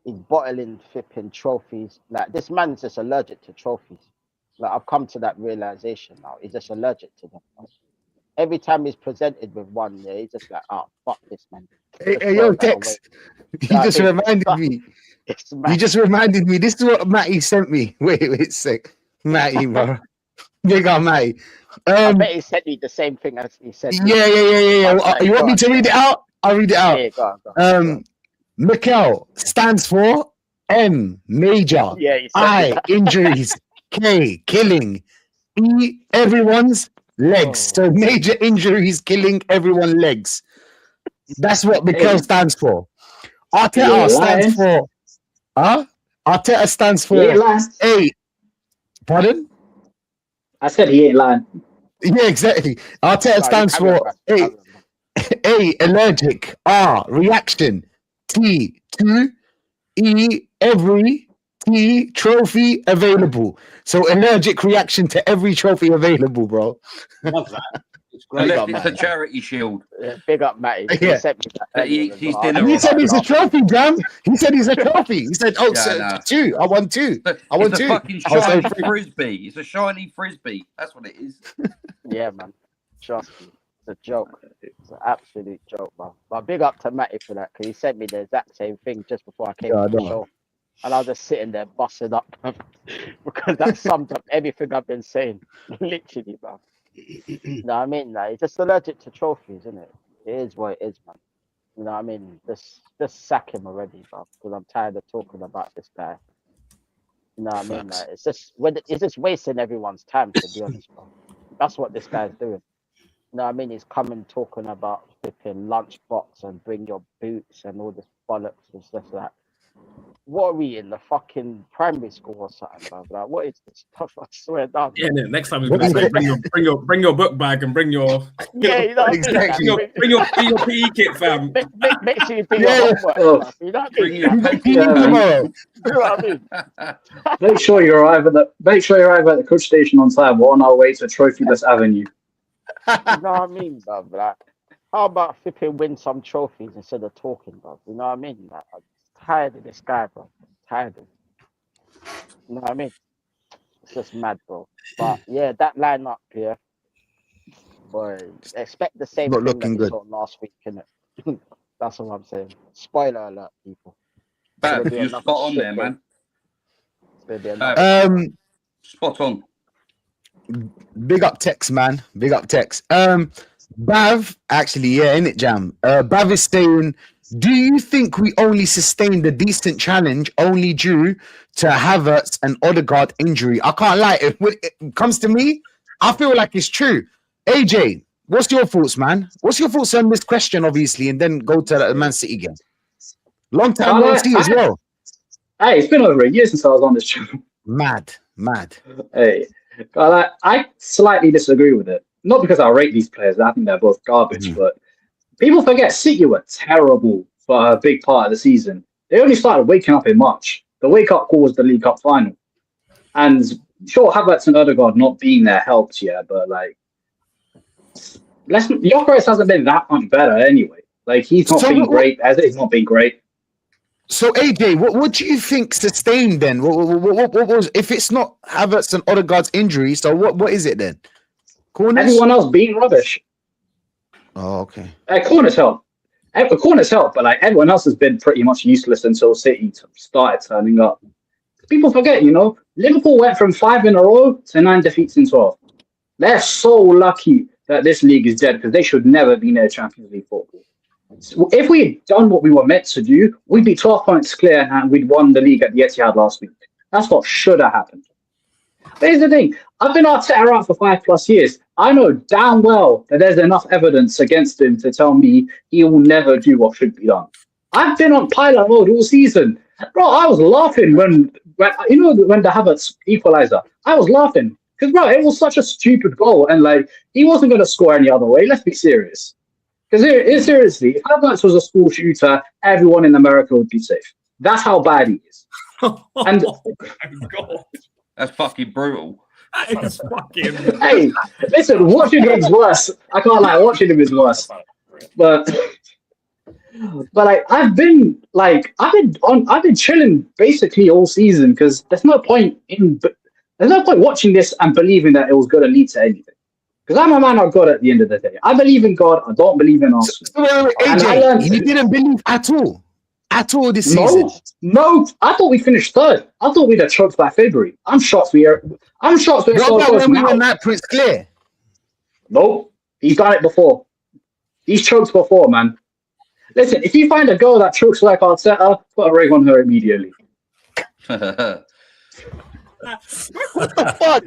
He's bottling, flipping trophies. Like, this man's just allergic to trophies. Like, I've come to that realization now. He's just allergic to them. Right? Every time he's presented with one, yeah, he's just like, oh, fuck this, man. Hey, yo, Tex, you just reminded me. You just reminded me. This is what Matty sent me. Wait a sec. Matty, bro. Big up, Matty. I bet he said me the same thing as he said. Yeah. You want me to read it out? I'll read it out. Yeah, go on. Mikel stands for M, major. Yeah, he said I, that. injuries. K, killing. E, everyone's legs. So major injuries killing everyone's legs. That's what Mikel stands for. Arteta stands for. Arteta stands for A. Pardon? I said he ain't lying. Yeah, exactly. Arteta stands for A, allergic. R, reaction. T, 2. E, every. T, trophy available. So allergic reaction to every trophy available, bro. Love that. It's Unless great. it's a charity shield. Big up, Matty. Yeah. He sent me that He earlier eats his as well. dinner. And he said he's a trophy, Jam. He said he's a trophy. He said, Yeah, so, no. 2. I won 2. I won It's 2. a fucking shiny frisbee. It's a shiny frisbee. That's what it is. Yeah, man. Trust me. It's a joke. It's an absolute joke, man. But big up to Matty for that, because he sent me the exact same thing just before I came to the show. And I was just sitting there busting up because that sums up everything I've been saying. Literally, man. No, I mean, like, it's just allergic to trophies, isn't it? It is what it is, man. You know what I mean? Just sack him already, bro, because I'm tired of talking about this guy. You know what I mean? Like, it's just wasting everyone's time, to be honest, bro. That's what this guy's doing. You know what I mean? He's coming talking about flipping lunchbox and bring your boots and all this bollocks and stuff like that. What are we in the fucking primary school or something, bro? Like, what is this stuff? I swear down. Yeah, next time he's gonna say bring your book bag and bring your you know exactly. Bring your PE kit, fam. Make sure you do your homework. You know what I mean? You know what I mean? Make sure you arrive at the coach station on time. We're on our way to Trophyless Avenue. You know what I mean, bro? Like, how about flipping win some trophies instead of talking, bro? You know what I mean? Like, I'm tired of this guy, bro. Tired of him. You know what I mean? It's just mad, bro. But yeah, that lineup, yeah. Boy, expect the same Not thing looking that we good. saw last week, innit? That's what I'm saying. Spoiler alert, people. Bab, you're spot on there, man. Spot on. Big up Tex, man. Big up Tex. Bav, actually, yeah, innit, Jam? Bav is saying, do you think we only sustained a decent challenge only due to Havertz and Odegaard injury? I can't lie. If it comes to me, I feel like it's true. AJ, what's your thoughts, man? What's your thoughts on this question, obviously, and then go to the Man City game? Long time no see as well. Hey, it's been over a year since I was on this channel. Mad. Hey, but I slightly disagree with it. Not because I rate these players. I think they're both garbage, but people forget City were terrible for a big part of the season. They only started waking up in March. The wake-up call was the League Cup final. And sure, Havertz and Odegaard not being there helped, yeah, but like, Gyökeres hasn't been that much better anyway. Like, he's not been great. He's not been great. So AJ, what do you think sustained then? What was, if it's not Havertz and Odegaard's injury? So what is it then? Corners? Everyone else being rubbish. Oh, okay. Corners help. Corners help, but like everyone else has been pretty much useless until City started turning up. People forget, Liverpool went from 5 in a row to 9 defeats in 12. They're so lucky that this league is dead because they should never be near Champions League football. If we had done what we were meant to do, we'd be 12 points clear and we'd won the league at the Etihad last week. That's what should have happened. But here's the thing. I've been Arteta around for 5+ years. I know damn well that there's enough evidence against him to tell me he will never do what should be done. I've been on pilot mode all season. Bro, I was laughing when the Havertz equalizer. I was laughing because, bro, it was such a stupid goal. And, like, he wasn't going to score any other way. Let's be serious. Because seriously, if Havertz was a school shooter, everyone in America would be safe. That's how bad he is. And that's fucking brutal. That is fucking. Hey, listen, watching him is worse. I can't lie, watching him is worse. But like I've been chilling basically all season because there's no point watching this and believing that it was going to lead to anything. Because I'm a man of God at the end of the day. I believe in God. I don't believe in Arsenal. AJ, you didn't believe at all. at all this season. No. I thought we finished third. I thought we'd have choked by February. I'm shocked we're What so about close when we now. went that Prince Clear? No, he's done it before. He's choked before, man. Listen, if you find a girl that chokes like Arteta, put a ring on her immediately. What the fuck?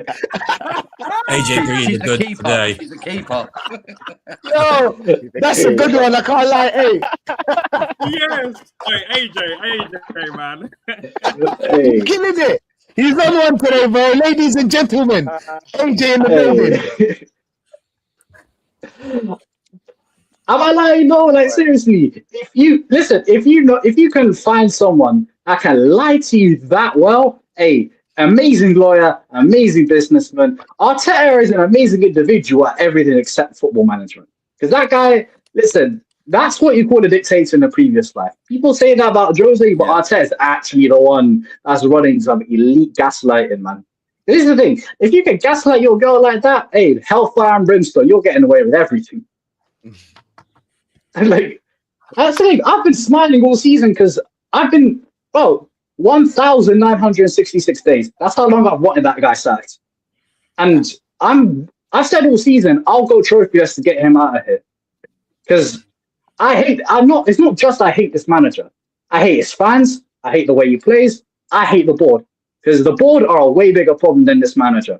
AJ Green She's is a good keeper. today. She's a keeper. Yo, that's a good one. I can't lie. Hey, Yes. Hey, AJ, man. Hey. killing it. He's on one today, bro. Ladies and gentlemen, AJ in the building. Am I lying? No, like seriously. If you can find someone that can lie to you that well, hey, amazing lawyer, amazing businessman. Arteta is an amazing individual at everything except football management. Because that guy, listen, that's what you call a dictator in a previous life. People say that about Jose, but Arteta is actually the one that's running some elite gaslighting, man. This is the thing. If you can gaslight your girl like that, hey, hellfire and brimstone, you're getting away with everything. And like, that's the thing. I've been smiling all season because I've been, 1,966 days. That's how long I've wanted that guy sacked. And I've said all season, I'll go trophyless to get him out of here. Because it's not just I hate this manager. I hate his fans. I hate the way he plays. I hate the board. Because the board are a way bigger problem than this manager.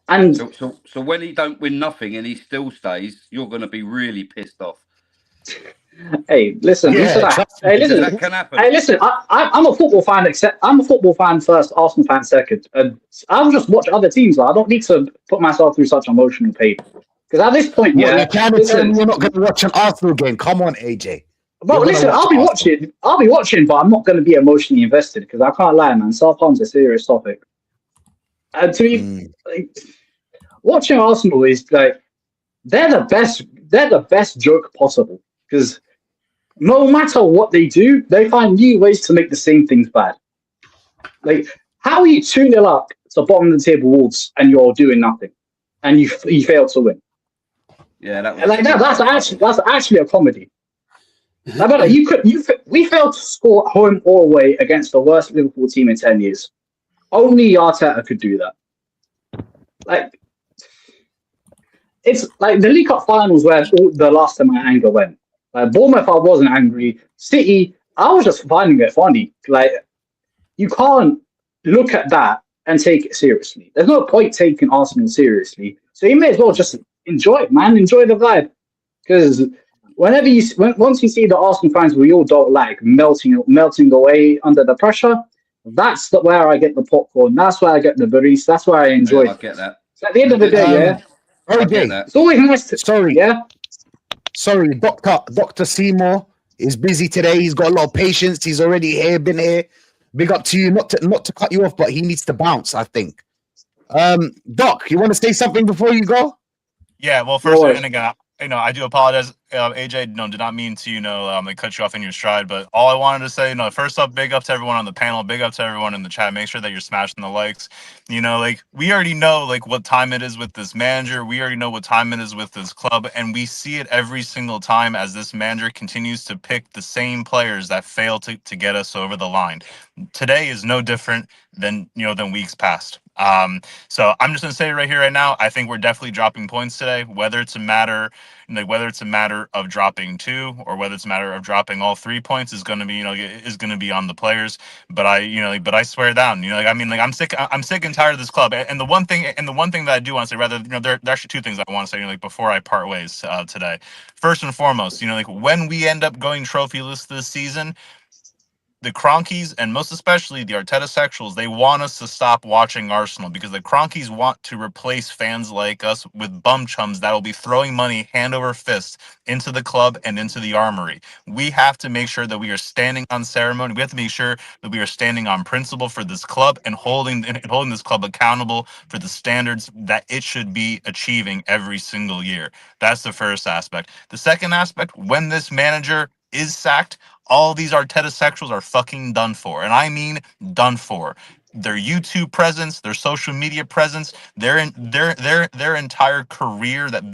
And so when he don't win nothing and he still stays, you're going to be really pissed off. Hey, listen. Hey, listen. That can happen. Hey, listen. I'm a football fan. I'm a football fan first, Arsenal fan second, and I'll just watch other teams. I don't need to put myself through such emotional pain. Because at this point, you're trying to tell me you're not going to watch an Arsenal game. Come on, AJ. But listen, I'll be watching, but I'm not going to be emotionally invested because I can't lie, man. Self-harm's a serious topic. And to me, watching Arsenal is like they're the best joke possible because no matter what they do, they find new ways to make the same things bad. Like, how are you 2-0 up to bottom of the table Wolves and you're doing nothing, and you fail to win? Yeah, that's actually a comedy. We failed to score home or away against the worst Liverpool team in 10 years. Only Arteta could do that. Like, it's like the League Cup finals where the last time my anger went. Like Bournemouth, I wasn't angry. City, I was just finding it funny. Like, you can't look at that and take it seriously. There's no point taking Arsenal seriously. So you may as well just enjoy it, man. Enjoy the vibe. Because once you see the Arsenal fans we all don't like melting away under the pressure, that's where I get the popcorn. That's where I get the burritos. That's where I enjoy it. I get that. So at the end of the day, it's always nice to. Sorry, Dr. Seymour is busy today. He's got a lot of patience. He's already here, been here. Big up to you. Not to cut you off, but he needs to bounce, I think. Doc, you want to say something before you go? Yeah, well, first, and again, I do apologize, AJ. Did not mean to, cut you off in your stride. But all I wanted to say, first up, big up to everyone on the panel, big up to everyone in the chat. Make sure that you're smashing the likes. We already know what time it is with this manager. We already know what time it is with this club, and we see it every single time as this manager continues to pick the same players that fail to get us over the line. Today is no different than weeks past. So I'm just gonna say right here, right now, I think we're definitely dropping points today. Whether it's a matter of dropping 2 or whether it's a matter of dropping all 3 points is gonna be on the players. But I swear down. I'm sick and tired of this club. And the one thing that I do want to say, rather, there are actually 2 things I want to say, before I part ways today. First and foremost, when we end up going trophyless this season, the Cronkies, and most especially the Arteta sexuals, they want us to stop watching Arsenal because the Cronkies want to replace fans like us with bum chums that will be throwing money hand over fist into the club and into the armory. We have to make sure that we are standing on ceremony. We have to make sure that we are standing on principle for this club and holding this club accountable for the standards that it should be achieving every single year. That's the first aspect. The second aspect, when this manager is sacked, all these Arteta sexuals are fucking done for. And I mean done for. their YouTube presence, their social media presence, their entire career that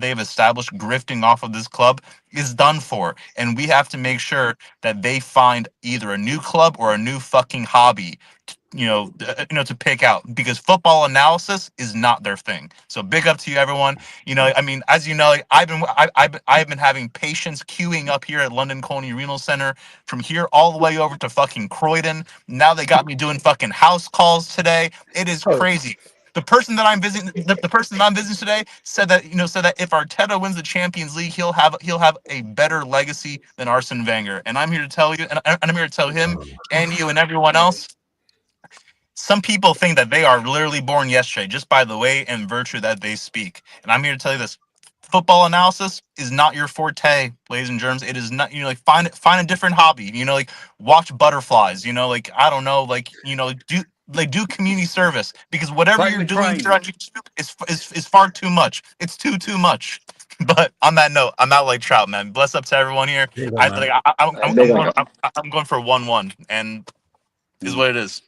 they've established grifting off of this club is done for. And we have to make sure that they find either a new club or a new fucking hobby, to pick out, because football analysis is not their thing. So big up to you, everyone. I mean, as you know, I've been having patients queuing up here at London Colney Renal Center from here all the way over to fucking Croydon. Now they got me doing fucking house calls today. It is crazy. The person that I'm visiting, the person that I'm visiting today, said that if Arteta wins the Champions League, he'll have a better legacy than Arsene Wenger. And I'm here to tell you, and I'm here to tell him and you and everyone else. Some people think that they are literally born yesterday just by the way and virtue that they speak. And I'm here to tell you this. Football analysis is not your forte, ladies and germs. It is not, find a different hobby, watch butterflies, I don't know, do community service, because whatever you're doing here on YouTube is far too much. It's too much. But on that note, I'm not like Trout, man. Bless up to everyone here. I'm going for 1-1, and is what it is.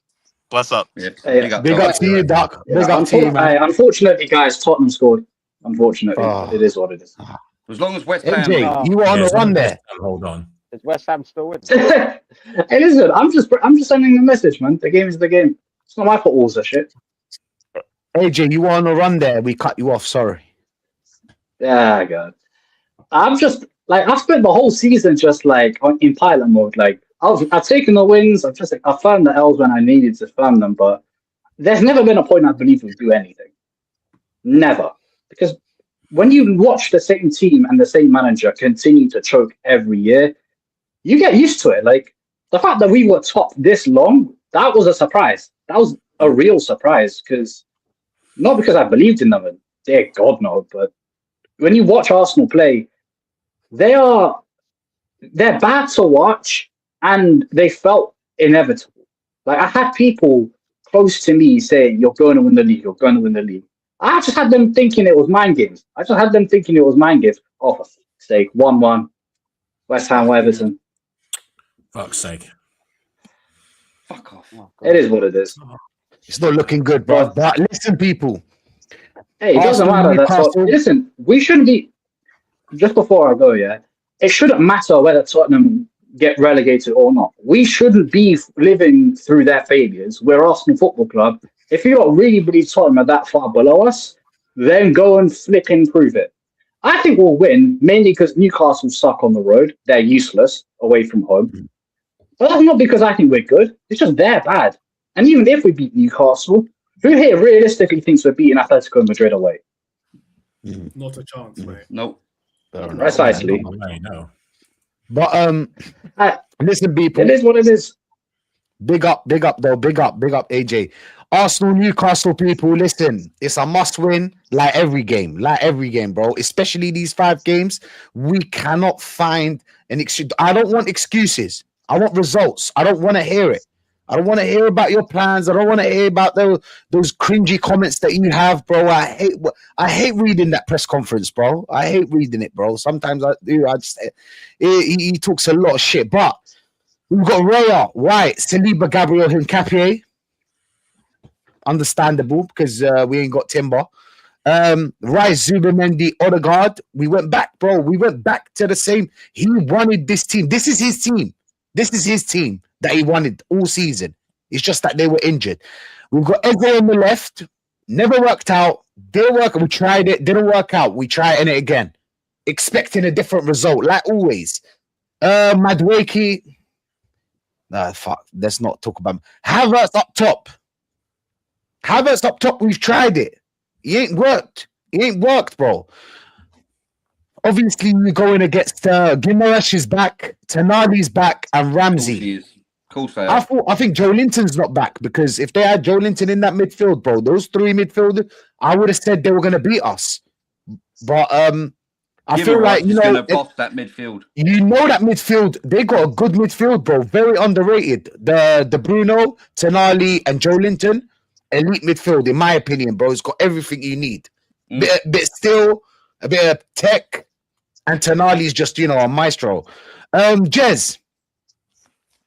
Bless up. Big up to you, Doc. Big up to you, man. Unfortunately, guys, Tottenham scored. Unfortunately, it is what it is. As long as West Ham, AJ, you were on the run there. Hold on. Is West Ham still with? Hey, listen, I'm just sending a message, man. The game is the game. It's not my fault. All that shit. AJ, you were on the run there. We cut you off. Sorry. Yeah, God. I'm just I've spent the whole season just in pilot mode. I've taken the wins. I firmed the L's when I needed to firm them, but there's never been a point I believe we'll do anything. Never. Because when you watch the same team and the same manager continue to choke every year, you get used to it. The fact that we were top this long, that was a surprise. That was a real surprise, not because I believed in them, and dear God no, but when you watch Arsenal play, they're bad to watch, and they felt inevitable. I had people close to me saying, "You're going to win the league. You're going to win the league." I just had them thinking it was mind games. Oh, for fuck's sake, 1-1, West Ham, Everton. Fuck's sake. Fuck off. It is what it is. It's not looking good, bro. But listen, people. Hey, it doesn't matter. Listen, we shouldn't be. Just before I go, it shouldn't matter whether Tottenham get relegated or not. We shouldn't be living through their failures. We're Arsenal Football Club. If you don't really believe Tottenham are that far below us, then go and flipping prove it. I think we'll win, mainly because Newcastle suck on the road. They're useless away from home. But that's not because I think we're good. It's just they're bad. And even if we beat Newcastle, who here realistically thinks we're beating Atletico Madrid away? Not a chance, mate. Nope. Precisely. No. But listen, people. It is what it is. Big up, though. Big up, AJ. Arsenal, Newcastle, people, listen. It's a must-win, like every game, bro. Especially these 5 games. We cannot find an excuse. I don't want excuses. I want results. I don't want to hear it. I don't want to hear about your plans. I don't want to hear about those cringy comments that you have, bro. I hate reading that press conference, bro. I hate reading it, bro. Sometimes I do. He talks a lot of shit, but we've got Raya, White, Saliba, Gabriel, Hincapié. Understandable, because we ain't got Timber. Rice, Zubimendi, Odegaard. We went back, bro. We went back to the same. He wanted this team. This is his team. This is his team that he wanted all season. It's just that they were injured. We've got Eze on the left. Never worked out. Didn't work. We tried it. Didn't work out. We try it again. Expecting a different result, like always. Madueke. Nah, fuck. Let's not talk about him. Havertz up top. We've tried it. He ain't worked. Bro. Obviously, you're going against Guimaraes is back, Tonali's back, and Ramsey. I think Joe Linton's not back, because if they had Joe Linton in that midfield, bro, those 3 midfielders, I would have said they were going to beat us. But I feel like going to boss that midfield. That midfield, they got a good midfield, bro. Very underrated. The Bruno, Tonali, and Joe Linton, elite midfield, in my opinion, bro. It's got everything you need. Bit still, a bit of tech, and Tonali's just, a maestro. Jez,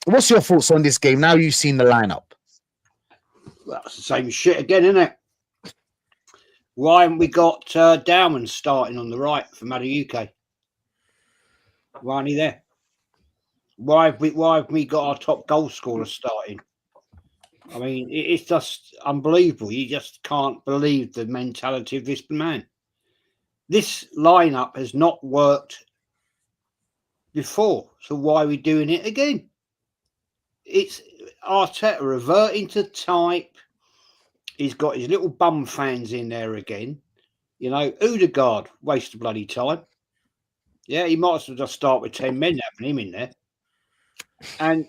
what's your thoughts on this game? Now you've seen the lineup. That's the same shit again, isn't it? Why haven't we got Dowman starting on the right for Madu UK? Why aren't he there? Why have we got our top goal scorer starting? I mean, it's just unbelievable. You just can't believe the mentality of this man. This lineup has not worked before, so why are we doing it again? It's Arteta reverting to type. He's got his little bum fans in there again. You know, Odegaard, waste of bloody time. Yeah, he might as well just start with 10 men having him in there. And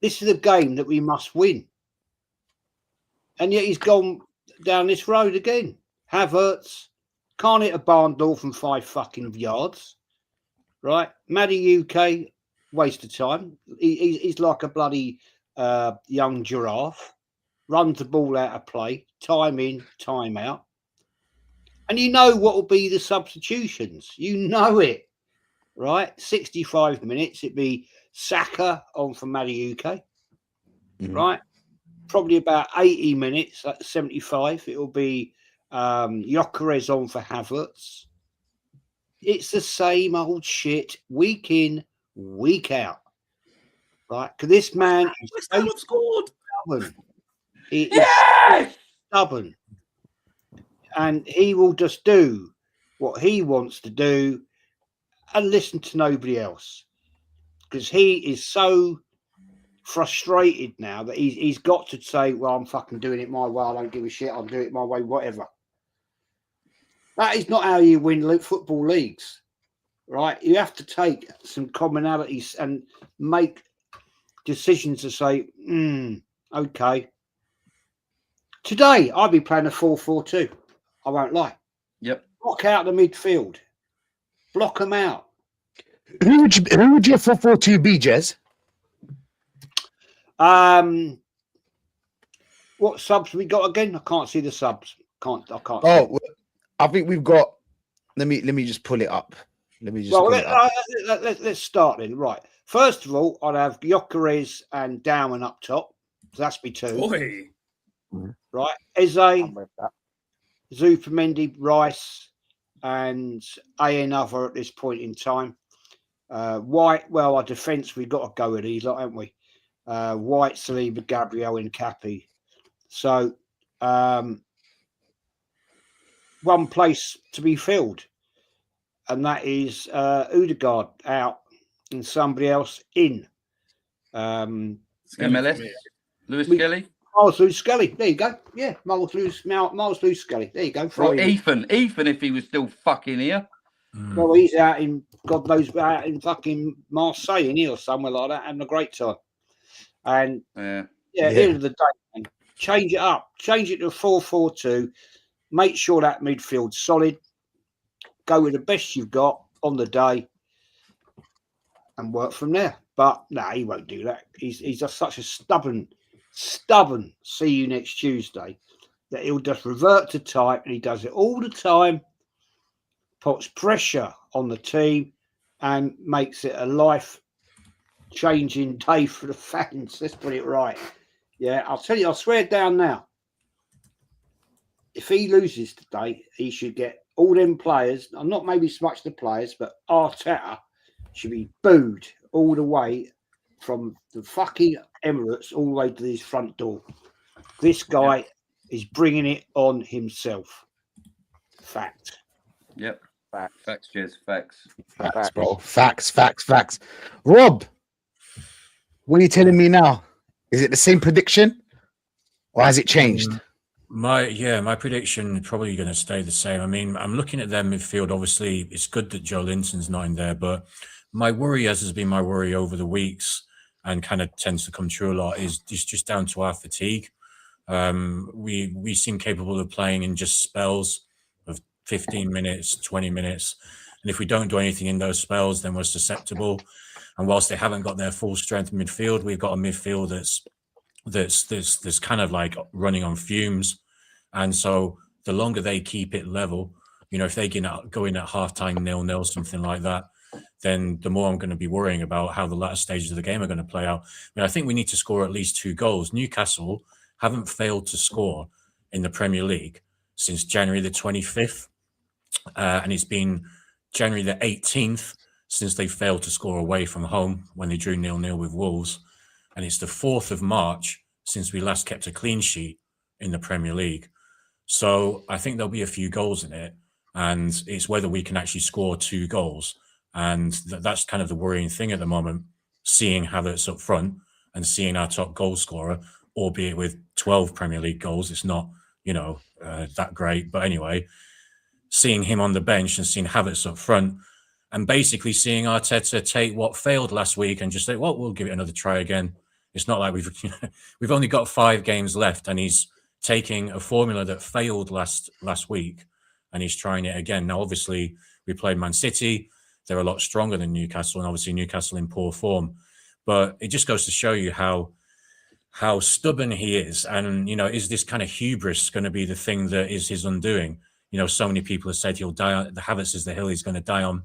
this is a game that we must win. And yet he's gone down this road again. Havertz can't hit a barn door from 5 fucking yards. Right? Maddie UK, waste of time. He's like a bloody young giraffe. Runs the ball out of play, time in, time out. And you know what will be the substitutions. You know it, right? 65 minutes, it'd be Saka on for Maddie UK, right? Probably about 80 minutes, like 75, it'll be Gyökeres on for Havertz. It's the same old shit week in, week out, right? Because this man is so stubborn. He is so stubborn. And he will just do what he wants to do and listen to nobody else. Because he is so frustrated now that he's got to say, well, I'm fucking doing it my way. I don't give a shit. I'll do it my way, whatever. That is not how you win football leagues, right? You have to take some commonalities and make decisions to say, okay. Today, I'll be playing a 4-4-2. I won't lie. Yep. Block out the midfield. Block them out. Who would your 4-4-2 be, Jez? What subs we got again? I can't see the subs. I can't. Oh, I think we've got. Let me just pull it up. Let's start then. Right. First of all, I'd have Gyökeres and Dowman up top. So that's be 2. Boy. Right. Eze, Zupermendi, Rice, and another at this point in time. White, well, our defence, we've got to go with these, haven't we? White, Saliba, Gabriel, and Cappy. So, one place to be filled, and that is Odegaard out and somebody else in. MLS, Lewis Skelly. Miles Lewis Skelly. There you go. Yeah, Miles Lewis Skelly. There you go. Or Ethan, if he was still fucking here. Well, he's out in God knows out in fucking Marseille, in here or somewhere like that, having a great time. And at the end of the day, man, change it up. Change it to a 4-4-2. Make sure that midfield's solid. Go with the best you've got on the day and work from there. But no, he won't do that. He's just such a stubborn see you next Tuesday that he'll just revert to type, and he does it all the time, puts pressure on the team and makes it a life-changing day for the fans. Let's put it right. Yeah, I'll tell you, I'll swear down now. If he loses today, he should get all them players, not maybe so much the players, but Arteta should be booed all the way from the fucking Emirates all the way to his front door. This guy is bringing it on himself. Fact. Yep. Facts, Jez. Facts. Facts, bro. Facts. Rob, what are you telling me now? Is it the same prediction, or has it changed? My prediction probably going to stay the same. I mean, I'm looking at their midfield. Obviously, it's good that Joe Linton's not in there, but my worry, as has been my worry over the weeks, and kind of tends to come true a lot, is just down to our fatigue. We seem capable of playing in just spells of 15 minutes, 20 minutes. And if we don't do anything in those spells, then we're susceptible. And whilst they haven't got their full strength midfield, we've got a midfield that's kind of like running on fumes. And so the longer they keep it level, if they go in at halftime 0-0, something like that, then the more I'm going to be worrying about how the latter stages of the game are going to play out. I mean, I think we need to score at least 2 goals. Newcastle haven't failed to score in the Premier League since January the 25th. And it's been January the 18th since they failed to score away from home when they drew 0-0 with Wolves. And it's the 4th of March since we last kept a clean sheet in the Premier League. So I think there'll be a few goals in it. And it's whether we can actually score 2 goals. And that's kind of the worrying thing at the moment, seeing Havertz up front and seeing our top goal scorer, albeit with 12 Premier League goals. It's not, that great. But anyway, seeing him on the bench and seeing Havertz up front and basically seeing Arteta take what failed last week and just say, well, we'll give it another try again. It's not like we've only got 5 games left, and he's taking a formula that failed last week and he's trying it again. Now, obviously, we played Man City. They're a lot stronger than Newcastle, and obviously Newcastle in poor form. But it just goes to show you how stubborn he is. And, is this kind of hubris going to be the thing that is his undoing? So many people have said he'll die on, the Havertz is the hill he's going to die on.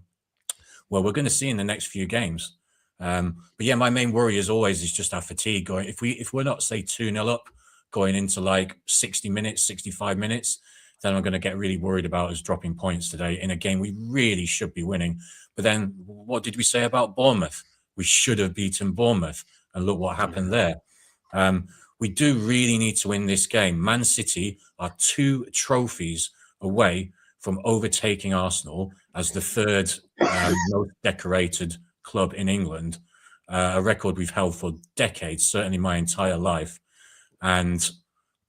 Well, we're going to see in the next few games. But yeah, my main worry as always is just our fatigue. Going if we're not, say, 2-0 up going into like 60 minutes, 65 minutes, then I'm going to get really worried about us dropping points today in a game we really should be winning. But then what did we say about Bournemouth? We should have beaten Bournemouth, and look what happened there. We do really need to win this game. Man City are 2 trophies away from overtaking Arsenal as the 3rd most decorated club in England, a record we've held for decades, certainly my entire life. And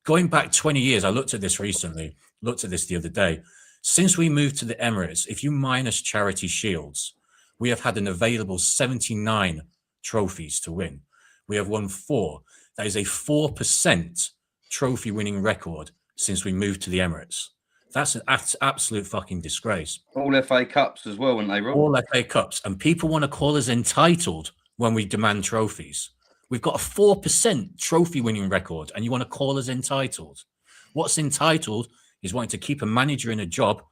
going back 20 years, I looked at this the other day. Since we moved to the Emirates, if you minus Charity Shields, we have had an available 79 trophies to win. We have won 4. That is a 4% trophy winning record since we moved to the Emirates. That's an absolute fucking disgrace. All FA Cups as well, weren't they, Rob? All FA Cups. And people want to call us entitled when we demand trophies. We've got a 4% trophy winning record, and you want to call us entitled. What's entitled is wanting to keep a manager in a job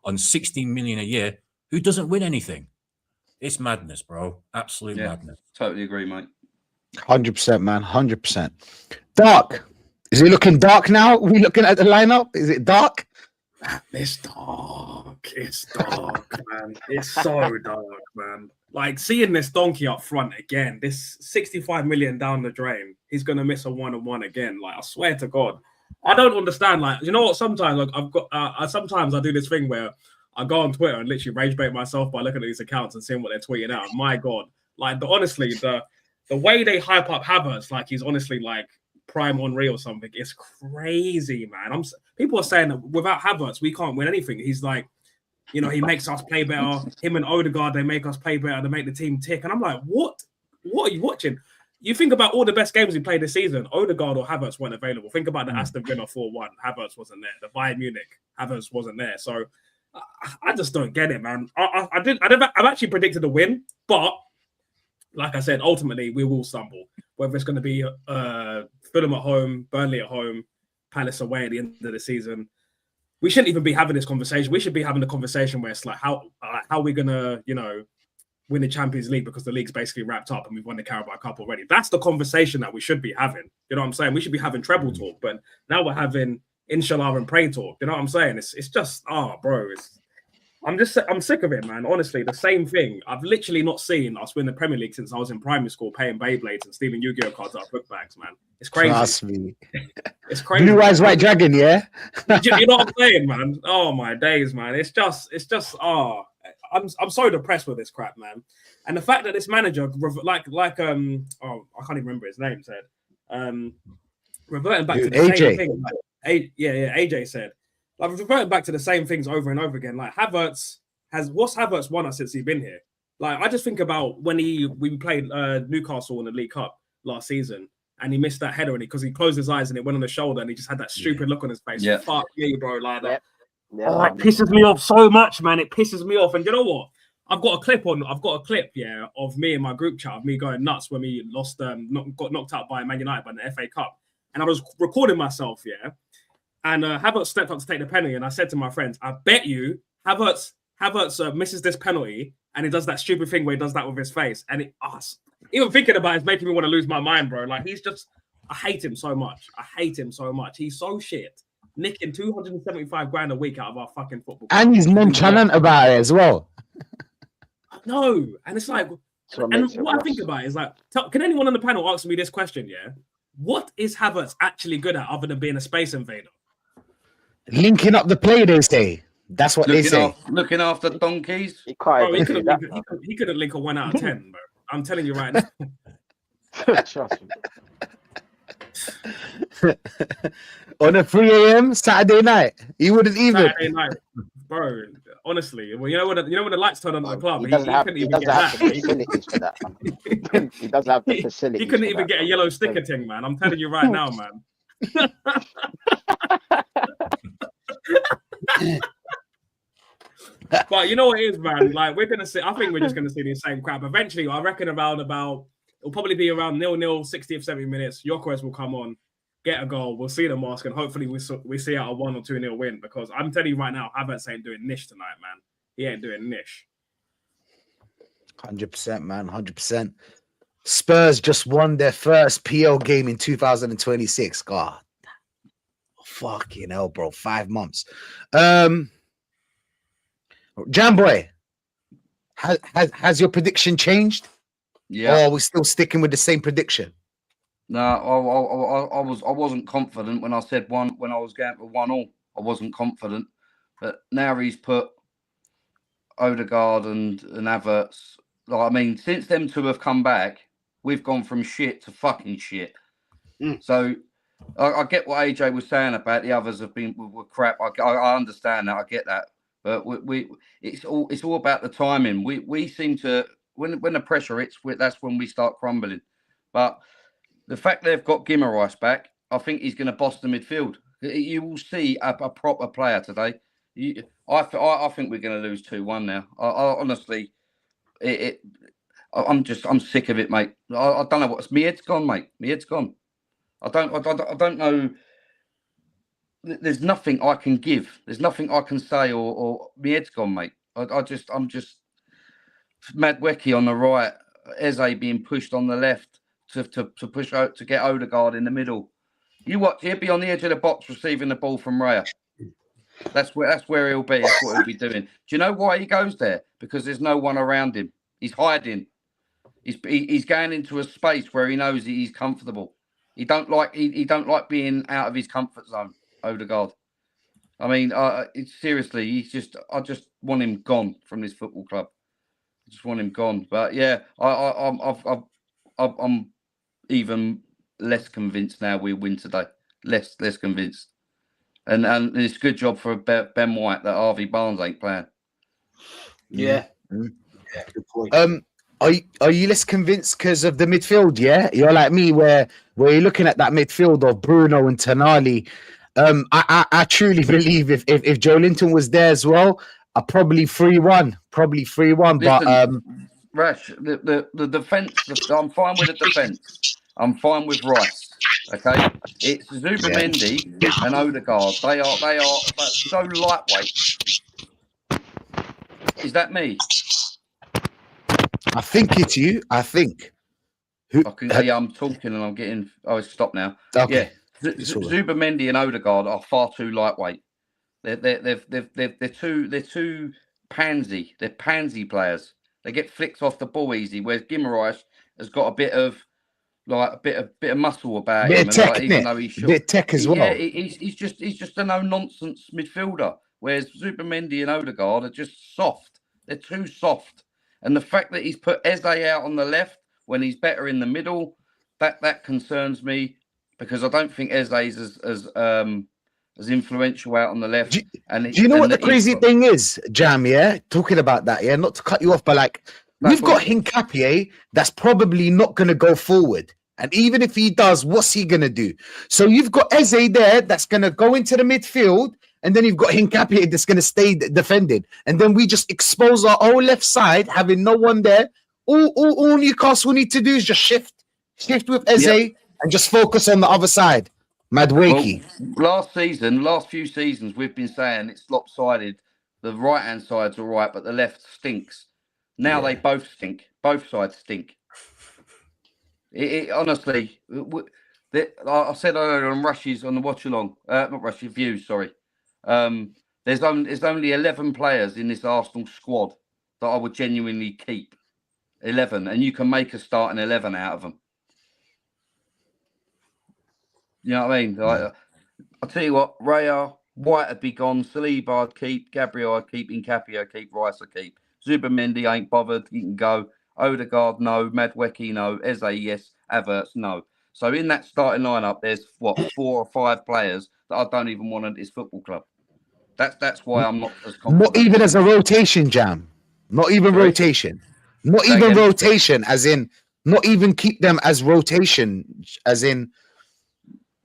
on 16 million a year who doesn't win anything. It's madness, bro. Absolute madness. Totally agree, mate. 100%, man. 100%. Dark. Is it looking dark now? Are we looking at the lineup? Is it dark? It's dark. It's dark, man. It's so dark, man. Like, seeing this donkey up front again, this 65 million down the drain, he's going to miss a 1-on-1 again. Like, I swear to God. I don't understand. Like, you know what? Sometimes sometimes I do this thing where I go on Twitter and literally rage bait myself by looking at these accounts and seeing what they're tweeting out. My God. Like, honestly, the way they hype up Havertz, like he's honestly like prime Henry or something, it's crazy, man. People are saying that without Havertz, we can't win anything. He's like, he makes us play better. Him and Odegaard, they make us play better. They make the team tick. And I'm like, what? What are you watching? You think about all the best games we played this season, Odegaard or Havertz weren't available. Think about the Aston Villa 4-1. Havertz wasn't there. The Bayern Munich, Havertz wasn't there. So I just don't get it, man. I've actually predicted a win, but like I said, ultimately we will stumble. Whether it's going to be Fulham at home, Burnley at home, Palace away at the end of the season, we shouldn't even be having this conversation. We should be having a conversation where it's like, how are we going to, win the Champions League because the league's basically wrapped up and we've won the Carabao Cup already. That's the conversation that we should be having. You know what I'm saying? We should be having treble talk, but now we're having Inshallah and pray talk. You know what I'm saying? It's just, bro, I'm sick of it, man. Honestly, the same thing. I've literally not seen us win the Premier League since I was in primary school paying Beyblades and stealing Yu-Gi-Oh cards out of book bags, man. It's crazy. Trust me. It's crazy. Blue Eyes White Dragon, yeah? You know what I'm saying, man? Oh, my days, man. It's just, I'm so depressed with this crap, man. And the fact that this manager, I can't even remember his name, said, reverting back to the AJ. same thing. AJ said, like, reverting back to the same things over and over again. Like, what's Havertz won us since he's been here? Like, I just think about when we played Newcastle in the League Cup last season, and he missed that header because he closed his eyes and it went on the shoulder, and he just had that stupid look on his face. Yeah. Fuck me, bro, like that. Yeah, It pisses me off so much, man. It pisses me off. And you know what? I've got a clip, of me in my group chat of me going nuts when we lost, got knocked out by Man United by the FA Cup. And I was recording myself, and Havertz stepped up to take the penalty, and I said to my friends, I bet you Havertz misses this penalty, and he does that stupid thing where he does that with his face. And even thinking about it is making me want to lose my mind, bro. Like, he's just I hate him so much. I hate him so much. He's so shit. Nicking 275 grand a week out of our fucking football. And he's nonchalant about it as well. No, and it's like, and what I think about it is like, can anyone on the panel answer me this question? Yeah, what is Havertz actually good at other than being a space invader? Linking up the play, they say. That's what they say. Looking after donkeys. Bro, he couldn't link a 1 out of 10, bro. I'm telling you right now. Trust me. On a 3 a.m. Saturday night, he wouldn't even. Saturday night, bro. Honestly, well, you know when the lights turn on in the club, He he doesn't have couldn't the even get that. facilities for that, man. He doesn't have the facilities. He couldn't for even that, get a man. yellow sticker thing, man. I'm telling you right now, man. But you know what it is, man? Like, we're gonna see. I think we're just gonna see the same crap. Eventually, I reckon it'll probably be around 0-0, 60th, 70 minutes. Gyökeres will come on, get a goal. We'll see the mask, and hopefully we see out a 1 or 2-0 win. Because I'm telling you right now, Havertz ain't doing niche tonight, man. He ain't doing niche. 100%, man. 100%. Spurs just won their first PL game in 2026. God, fucking hell, bro. 5 months. Jamboy, has your prediction changed? Yeah. Or are we still sticking with the same prediction? No, I wasn't confident when I said when I was going for 1-1. I wasn't confident, but now he's put Odegaard and Havertz. Like, I mean, since them two have come back, we've gone from shit to fucking shit. So I get what AJ was saying about the others have been were crap. I understand that. I get that. But it's all about the timing. We seem to when the pressure hits, that's when we start crumbling. But the fact they've got Guimaraes back, I think he's going to boss the midfield. You will see a proper player today. I think we're going to lose 2-1 now. I honestly, I'm sick of it, mate. I don't know what's my head's gone, mate. My head's gone. I don't know. There's nothing I can give. There's nothing I can say, or my head's gone, mate. I'm just Madwecki on the right, Eze being pushed on the left to push out to get Odegaard in the middle. You watch, he'll be on the edge of the box receiving the ball from Raya. That's where he'll be. That's what he'll be doing. Do you know why he goes there? Because there's no one around him. He's hiding. He's going into a space where he knows he's comfortable. He don't like being out of his comfort zone. Odegaard. I mean, seriously, I just want him gone from this football club. I just want him gone. But yeah, I'm even less convinced now we win today. Less convinced. And it's a good job for Ben White that Harvey Barnes ain't playing. Yeah. Yeah, good point. Are you less convinced because of the midfield? Yeah, you're like me, where you're looking at that midfield of Bruno and Tonali. I truly believe if Joe Linton was there as well, probably 3-1, But Rash, the defense. I'm fine with the defense. I'm fine with Rice. Okay, it's Zubamendi and Odegaard. They are so lightweight. Is that me? I think it's you. I think. I'm talking and I'm getting. Oh, stop now. Okay. Yeah, Zubamendi and Odegaard are far too lightweight. They're too pansy. They're pansy players. They get flicked off the ball easy. Whereas Guimaraes has got a bit of muscle about him, tech, and even though he's short, bit tech as well. Yeah, he's just a no nonsense midfielder. Whereas Zubamendi and Odegaard are just soft. They're too soft. And the fact that he's put Eze out on the left when he's better in the middle, that concerns me, because I don't think Eze is as influential out on the left. Do you know what the crazy thing is, Jam? Yeah, talking about that. Yeah, not to cut you off, but like we've got Hincapié that's probably not going to go forward. And even if he does, what's he going to do? So you've got Eze there that's going to go into the midfield, and then you've got Hincapié that's going to stay defended. And then we just expose our whole left side, having no one there. All Newcastle need to do is just shift with Eze and just focus on the other side. Madwekey. Well, last few seasons, we've been saying it's lopsided. The right-hand side's all right, but the left stinks. Now they both stink. Both sides stink. Honestly, I said earlier on Rush's on the watch along, not Rush's views. Sorry, there's only 11 players in this Arsenal squad that I would genuinely keep. 11, and you can make a starting 11 out of them. You know what I mean? Like, I'll tell you what, Raya, White would be gone, Saliba I'd keep, Gabriel I'd keep, Nkappi I'd keep, Rice I'd keep. Zubimendi ain't bothered, he can go. Odegaard, no. Madwecki, no. Eze, yes. Havertz, no. So in that starting lineup, there's, 4 or 5 players that I don't even want at this football club. That's why I'm not as confident. Not even as a rotation, Jam. Not even Sorry? rotation. Not Say even again? rotation, as in, not even keep them as rotation, as in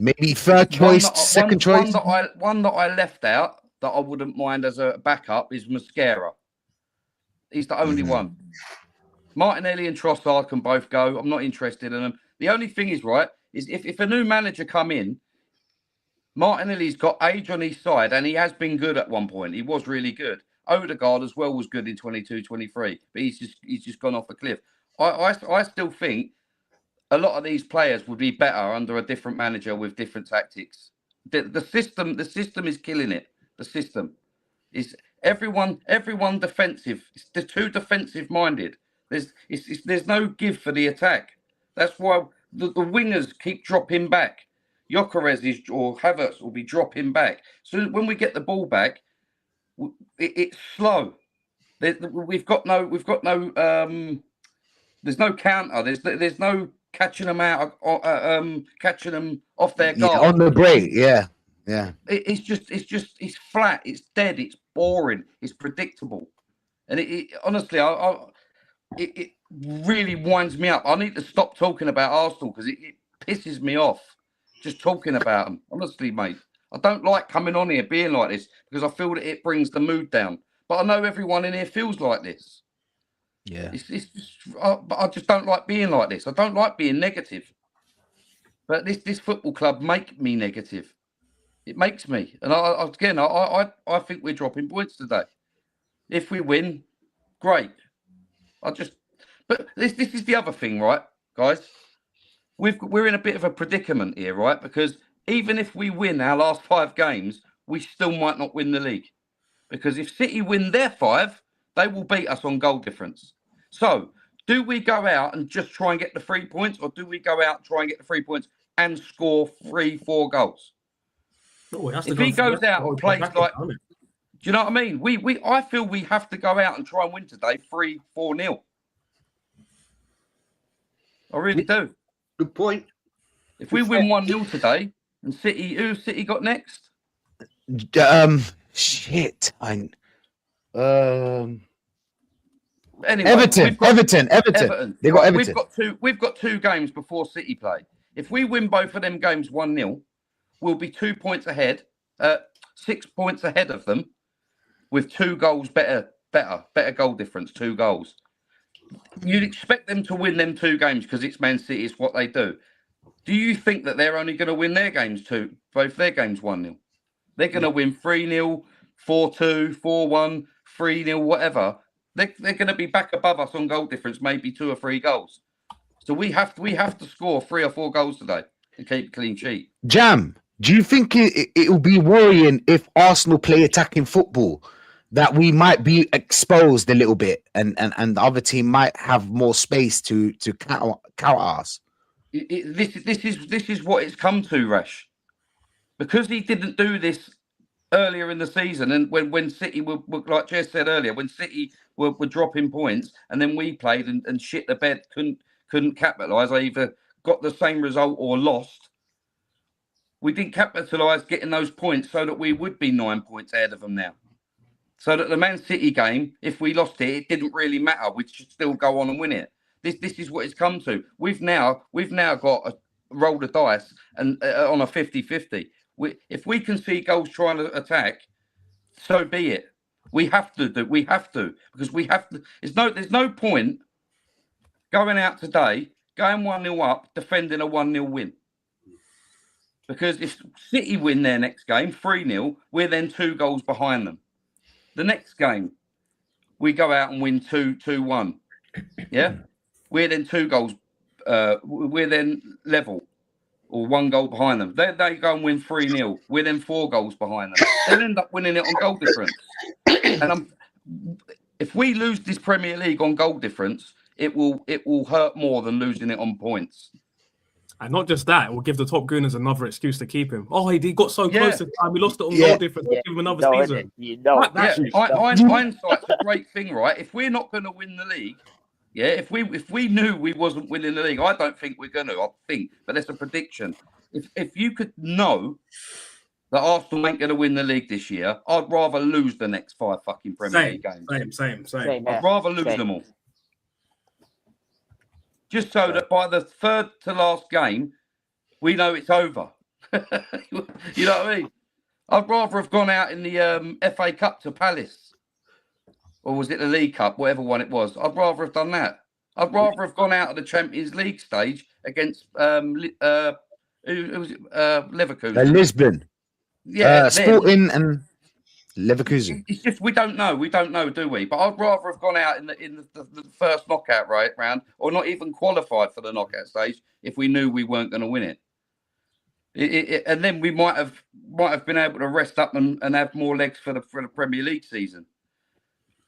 maybe third choice, second choice. One that I left out that I wouldn't mind as a backup is Mascara. He's the only one. Martinelli and Trossard can both go. I'm not interested in them. The only thing is, right, is if a new manager come in, Martinelli's got age on his side, and he has been good at one point. He was really good. Odegaard as well was good in 22-23, but he's just gone off a cliff. I still think a lot of these players would be better under a different manager with different tactics. The system is killing it. The system is everyone defensive. They're too defensive minded. There's no give for the attack. That's why the wingers keep dropping back. Gyökeres or Havertz will be dropping back. So when we get the ball back, it's slow. We've got no. There's no counter. There's no catching them out. Catching them off their guard. Yeah, on the break. Yeah. It's flat. It's dead. It's boring. It's predictable. And honestly, it really winds me up. I need to stop talking about Arsenal because it pisses me off just talking about them. Honestly, mate, I don't like coming on here being like this because I feel that it brings the mood down. But I know everyone in here feels like this. Yeah. But I just don't like being like this. I don't like being negative. But this football club make me negative. It makes me. And I think we're dropping points today. If we win, great. But this is the other thing, right, guys? We're in a bit of a predicament here, right? Because even if we win our last 5 games, we still might not win the league. Because if City win their 5, they will beat us on goal difference. So, do we go out and just try and get the 3 points, or do we go out and try and get the 3 points and score 3-4 goals? If he goes out and plays like, do you know what I mean? I feel we have to go out and try and win today 3-4-0. I really do. Good point. If we win 1-0 today, and who's City got next? Shit. Anyway, Everton. They got Everton. We've got 2 games before City play. If we win both of them games 1-0, we'll be 2 points ahead, 6 points ahead of them, with 2 goals better goal difference, 2 goals. You'd expect them to win them 2 games because it's Man City, it's what they do. Do you think that they're only going to win their games both their games 1-0? They're going to win 3-0, 4-2, 4-1, 3-0, whatever. They're going to be back above us on goal difference, maybe 2 or 3 goals. So we have to score 3 or 4 goals today to keep a clean sheet. Jam, do you think it will be worrying if Arsenal play attacking football, that we might be exposed a little bit and the other team might have more space to counter us? This is what it's come to, Rash. Because he didn't do this earlier in the season, and when City were like Jez said earlier, when City were dropping points, and then we played and shit the bed, couldn't capitalise, either got the same result or lost. We didn't capitalise getting those points so that we would be 9 points ahead of them now. So that the Man City game, if we lost it, it didn't really matter. We should still go on and win it. This is what it's come to. We've now got a roll the dice and on a 50-50. If we can see goals trying to attack, so be it. We have to because we have to. There's no point going out today, going 1-0 up, defending a 1-0 win. Because if City win their next game 3-0, we're then 2 goals behind them. The next game, we go out and win 2-1. Yeah, we're then 2 goals. We're then level. or 1 goal behind them. They go and win 3-0. We're then 4 goals behind them. They'll end up winning it on goal difference. And if we lose this Premier League on goal difference, it will hurt more than losing it on points. And not just that, it will give the top gooners another excuse to keep him. Oh, he got so close this time. We lost it on goal difference. Give him another season. Hindsight's a great thing, right? If we're not going to win the league, if we knew we wasn't winning the league, I don't think we're going to. I think, but that's a prediction. If you could know that Arsenal ain't going to win the league this year, I'd rather lose the next 5 fucking Premier League games. Same. I'd rather lose them all. Just so that by the 3rd to last game, we know it's over. You know what I mean? I'd rather have gone out in the FA Cup to Palace. Or was it the League Cup? Whatever one it was. I'd rather have done that. I'd rather have gone out of the Champions League stage against Leverkusen. Lisbon. Yeah, Sporting and Leverkusen. It's just we don't know, do we? But I'd rather have gone out in the first knockout round, or not even qualified for the knockout stage if we knew we weren't going to win it. And then we might have been able to rest up and have more legs for the Premier League season.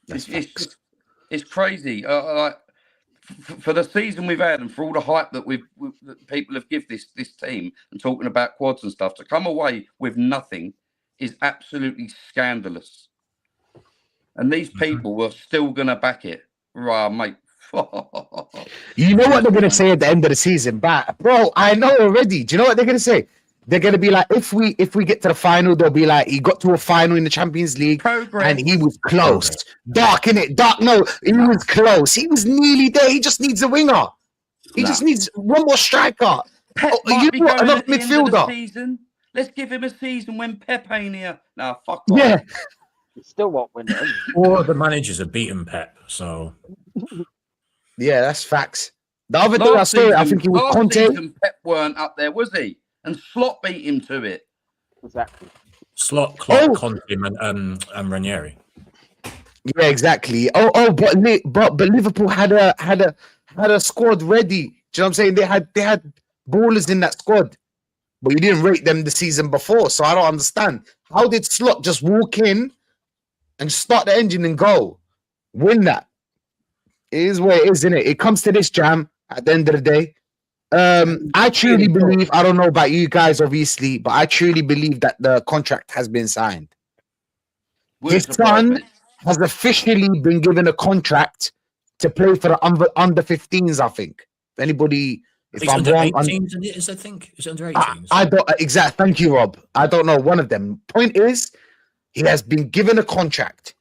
It's crazy. For the season we've had and for all the hype that that people have given this team and talking about quads and stuff, to come away with nothing is absolutely scandalous. And these people were still going to back it. Right, mate. You know what they're going to say at the end of the season? But, bro, I know already. Do you know what they're going to say? They're going to be like, if we get to the final, they'll be like, he got to a final in the Champions League and he was close. Dark, innit? Dark, no, he was close. He was nearly there. He just needs a winger. He just needs one more striker. Another midfielder. Let's give him a season when Pep ain't here. Nah, fuck off. Yeah. He still won't win it. Or the managers have beaten Pep, so. Yeah, that's facts. The other thing I saw, I think it was Conte. Season, Pep weren't up there, was he? And Slot beat him to it. Exactly. Slot, Klopp, Conte, and Ranieri. Yeah, exactly. But Liverpool had a squad ready. Do you know what I'm saying? They had ballers in that squad, but you didn't rate them the season before. So I don't understand. How did Slot just walk in and start the engine and go win that? It is what it is, isn't it? It comes to this, Jam. At the end of the day. I truly believe, I don't know about you guys, obviously, but I truly believe that the contract has been signed. His son has officially been given a contract to play for the under 15s, I think. If anybody, if I'm under wrong, 18s, I think. Is it under 18s? I don't exactly. Thank you, Rob. I don't know one of them. Point is, he has been given a contract.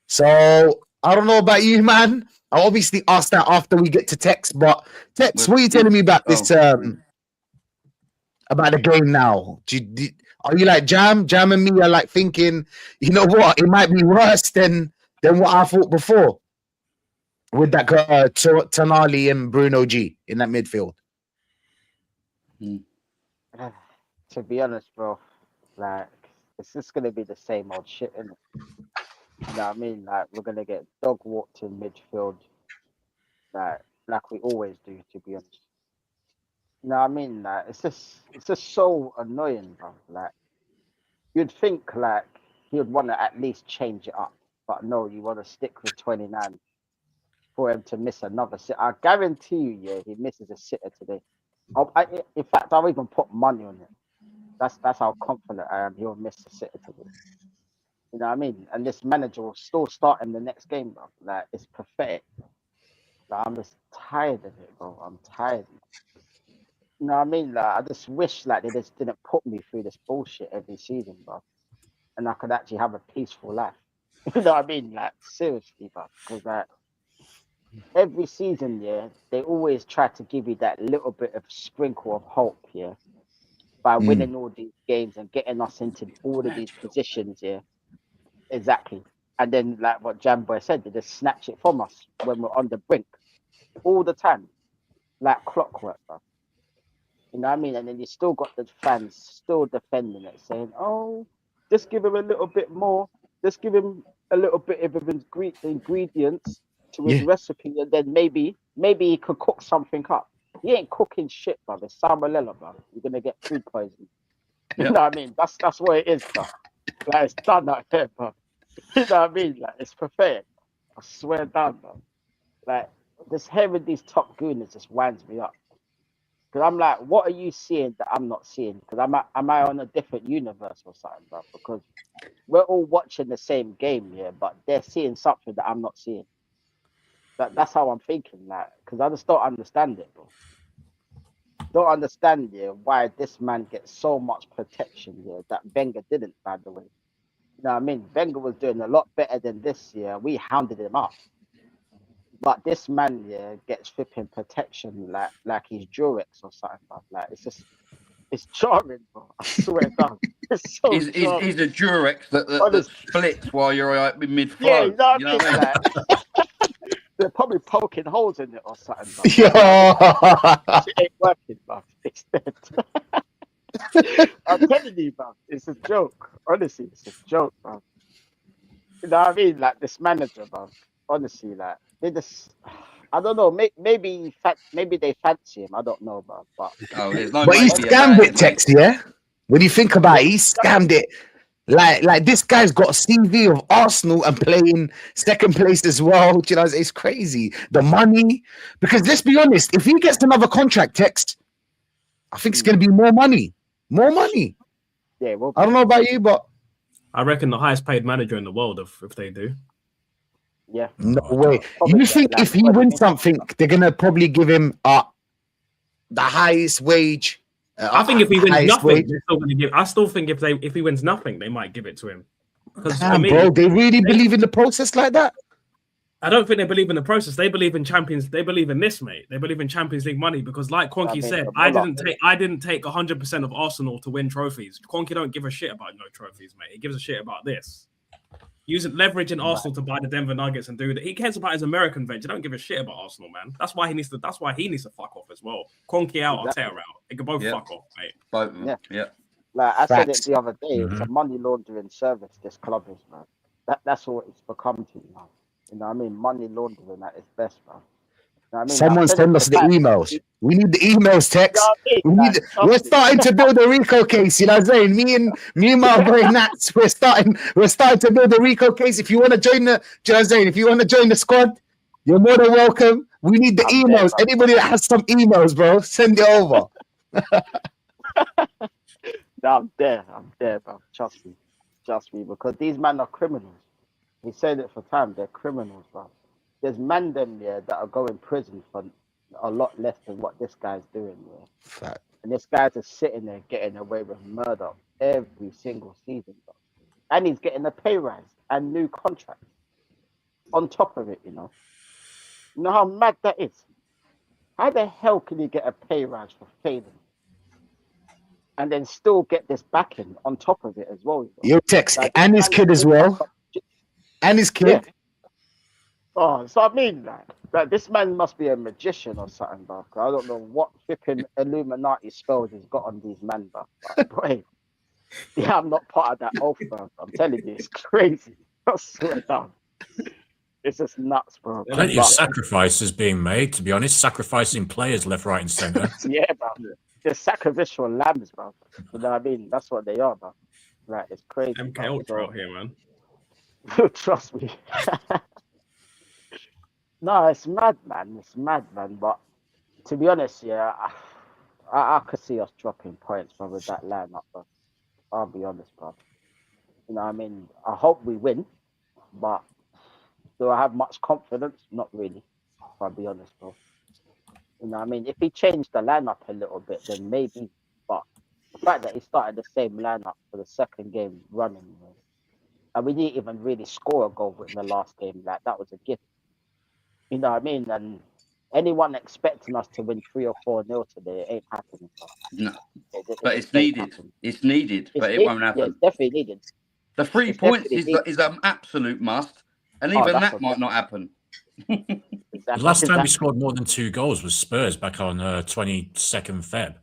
So I don't know about you, man. I obviously asked that after we get to Tex, but Tex, what are you telling me about this? About the game now? Are you like Jam and me are like thinking, you know what? It might be worse than what I thought before with that Tonali and Bruno G in that midfield. To be honest, bro, like it's just gonna be the same old shit, isn't it? You know what I mean? Like we're gonna get dog walked in midfield, like we always do. To be honest, you know what I mean? Like it's just so annoying, bro. Like you'd think like he would want to at least change it up, but no, you want to stick with 29 for him to miss another sit. I guarantee you, yeah, he misses a sitter today. In fact, I'll even put money on it. That's how confident I am. He'll miss a sitter today. You know what I mean? And this manager will still start in the next game, bro. Like, it's pathetic. Like, I'm just tired of it, bro. I'm tired. You know what I mean? Like, I just wish like they just didn't put me through this bullshit every season, bro. And I could actually have a peaceful life. You know what I mean? Like, seriously, bro. Because like every season, yeah, they always try to give you that little bit of sprinkle of hope, yeah, by winning all these games and getting us into all of these positions, yeah. Exactly. And then, like what Jamboy said, they just snatch it from us when we're on the brink all the time, like clockwork, bro. You know what I mean? And then you still got the fans still defending it, saying, "Oh, just give him a little bit more. Just give him a little bit of ingredients to his recipe, and then maybe he could cook something up." He ain't cooking shit, bro. It's salmonella, bro. You're gonna get food poisoning. You Yep. know what I mean? That's what it is, bro. Like it's done out here, bro. You know what I mean? Like it's pathetic. I swear down, bro. Like this hearing these top gooners just winds me up. Because I'm like, what are you seeing that I'm not seeing? Because am I on a different universe or something, bro? Because we're all watching the same game here, but they're seeing something that I'm not seeing. That's how I'm thinking, like, because I just don't understand it, bro. Don't understand why this man gets so much protection here that Wenger didn't, by the way. You know what I mean? Wenger was doing a lot better than this year. We hounded him up. But this man gets flipping protection like he's Durex or something, bro. Like it's charming, bro. I swear down. It's so He's a Durex that splits while you're mid flow. Yeah, you know what I mean? Like, they're probably poking holes in it or something, bro. Yo. Shit ain't working, bro. It's dead. I'm telling you, bro. It's a joke. Honestly, it's a joke, bro. You know what I mean? Like this manager, bro. Honestly, like they just. I don't know. Maybe they fancy him. I don't know, bro. But there's no But he maybe scammed about it, it, mate. Tex, yeah? When you think about it, he scammed it. Like this guy's got a CV of Arsenal and playing second place as well. Do you know, it's crazy. The money. Because let's be honest, if he gets another contract, Tex, I think it's going to be more money. More money. Yeah, well, I don't know about you, but I reckon the highest paid manager in the world if they do. Yeah. No way. You think if he wins something, they're gonna probably give him the highest wage? I think if he wins highest nothing, wage. they're still going to give. I still think if he wins nothing, they might give it to him. Because Damn, bro, they really believe in the process like that? I don't think they believe in the process. They believe in champions. They believe in this, mate. They believe in Champions League money because, like Quonky said, I didn't take 100% of Arsenal to win trophies. Quonky don't give a shit about no trophies, mate. He gives a shit about this. Using leveraging Arsenal to buy the Denver Nuggets and do that. He cares about his American venture. Don't give a shit about Arsenal, man. That's why he needs to fuck off as well. Quonky out, Arteta out. They can both fuck off, mate. Both of them. Yeah. Like I said it the other day, it's a money laundering service. This club is, man. That's what it's become to now. You know what I mean? Money laundering at its best, man. You know what I mean? Someone send us the emails. We need the emails, Tex. We're starting to build a Rico case. You know what I'm saying? Me and my boy Nats, we're starting to build a Rico case. If you want to join the, you know what I'm saying? If you want to join the squad, you're more than welcome. We need the emails. Anybody that has some emails, bro, send it over. I'm there, bro. Trust me, because these men are criminals. We said it for time. They're criminals, bro. There's men them that are going prison for a lot less than what this guy's doing. Fact. And this guy's just sitting there getting away with murder every single season, bro. And he's getting a pay rise and new contracts on top of it. You know how mad that is. How the hell can you get a pay rise for failing? And then still get this backing on top of it as well. Yo, Tex, and his kid as well. And his kid. Yeah. Oh, so I mean, like this man must be a magician or something, bro. I don't know what flipping Illuminati spells he's got on these men, bro. But boy, yeah, I'm not part of that oath, bro. I'm telling you, it's crazy. I swear down. It's just nuts, bro. Plenty of sacrifices being made, to be honest, sacrificing players left, right, and centre. Yeah, bro. They're sacrificial lambs, bro. You know what I mean? That's what they are, bro. Like, it's crazy. MK Ultra out here, man. Trust me. No, it's mad, man. It's mad, man. But to be honest, I could see us dropping points, bro, with that lineup, bro. I'll be honest, bro. You know what I mean? I hope we win, but do I have much confidence? Not really, if I'll be honest, bro. You know what I mean? If he changed the lineup a little bit, then maybe. But the fact that he started the same lineup for the second game running, and we didn't even really score a goal in the last game, like that was a gift. You know what I mean? And anyone expecting us to win 3 or 4-0 today, it ain't happening. Bro. No, but it's needed. It's needed, but it won't happen. Yeah, it's definitely needed. The 3 points is an absolute must, and even that might not happen. The last time we scored more than 2 goals was Spurs back on 22nd Feb.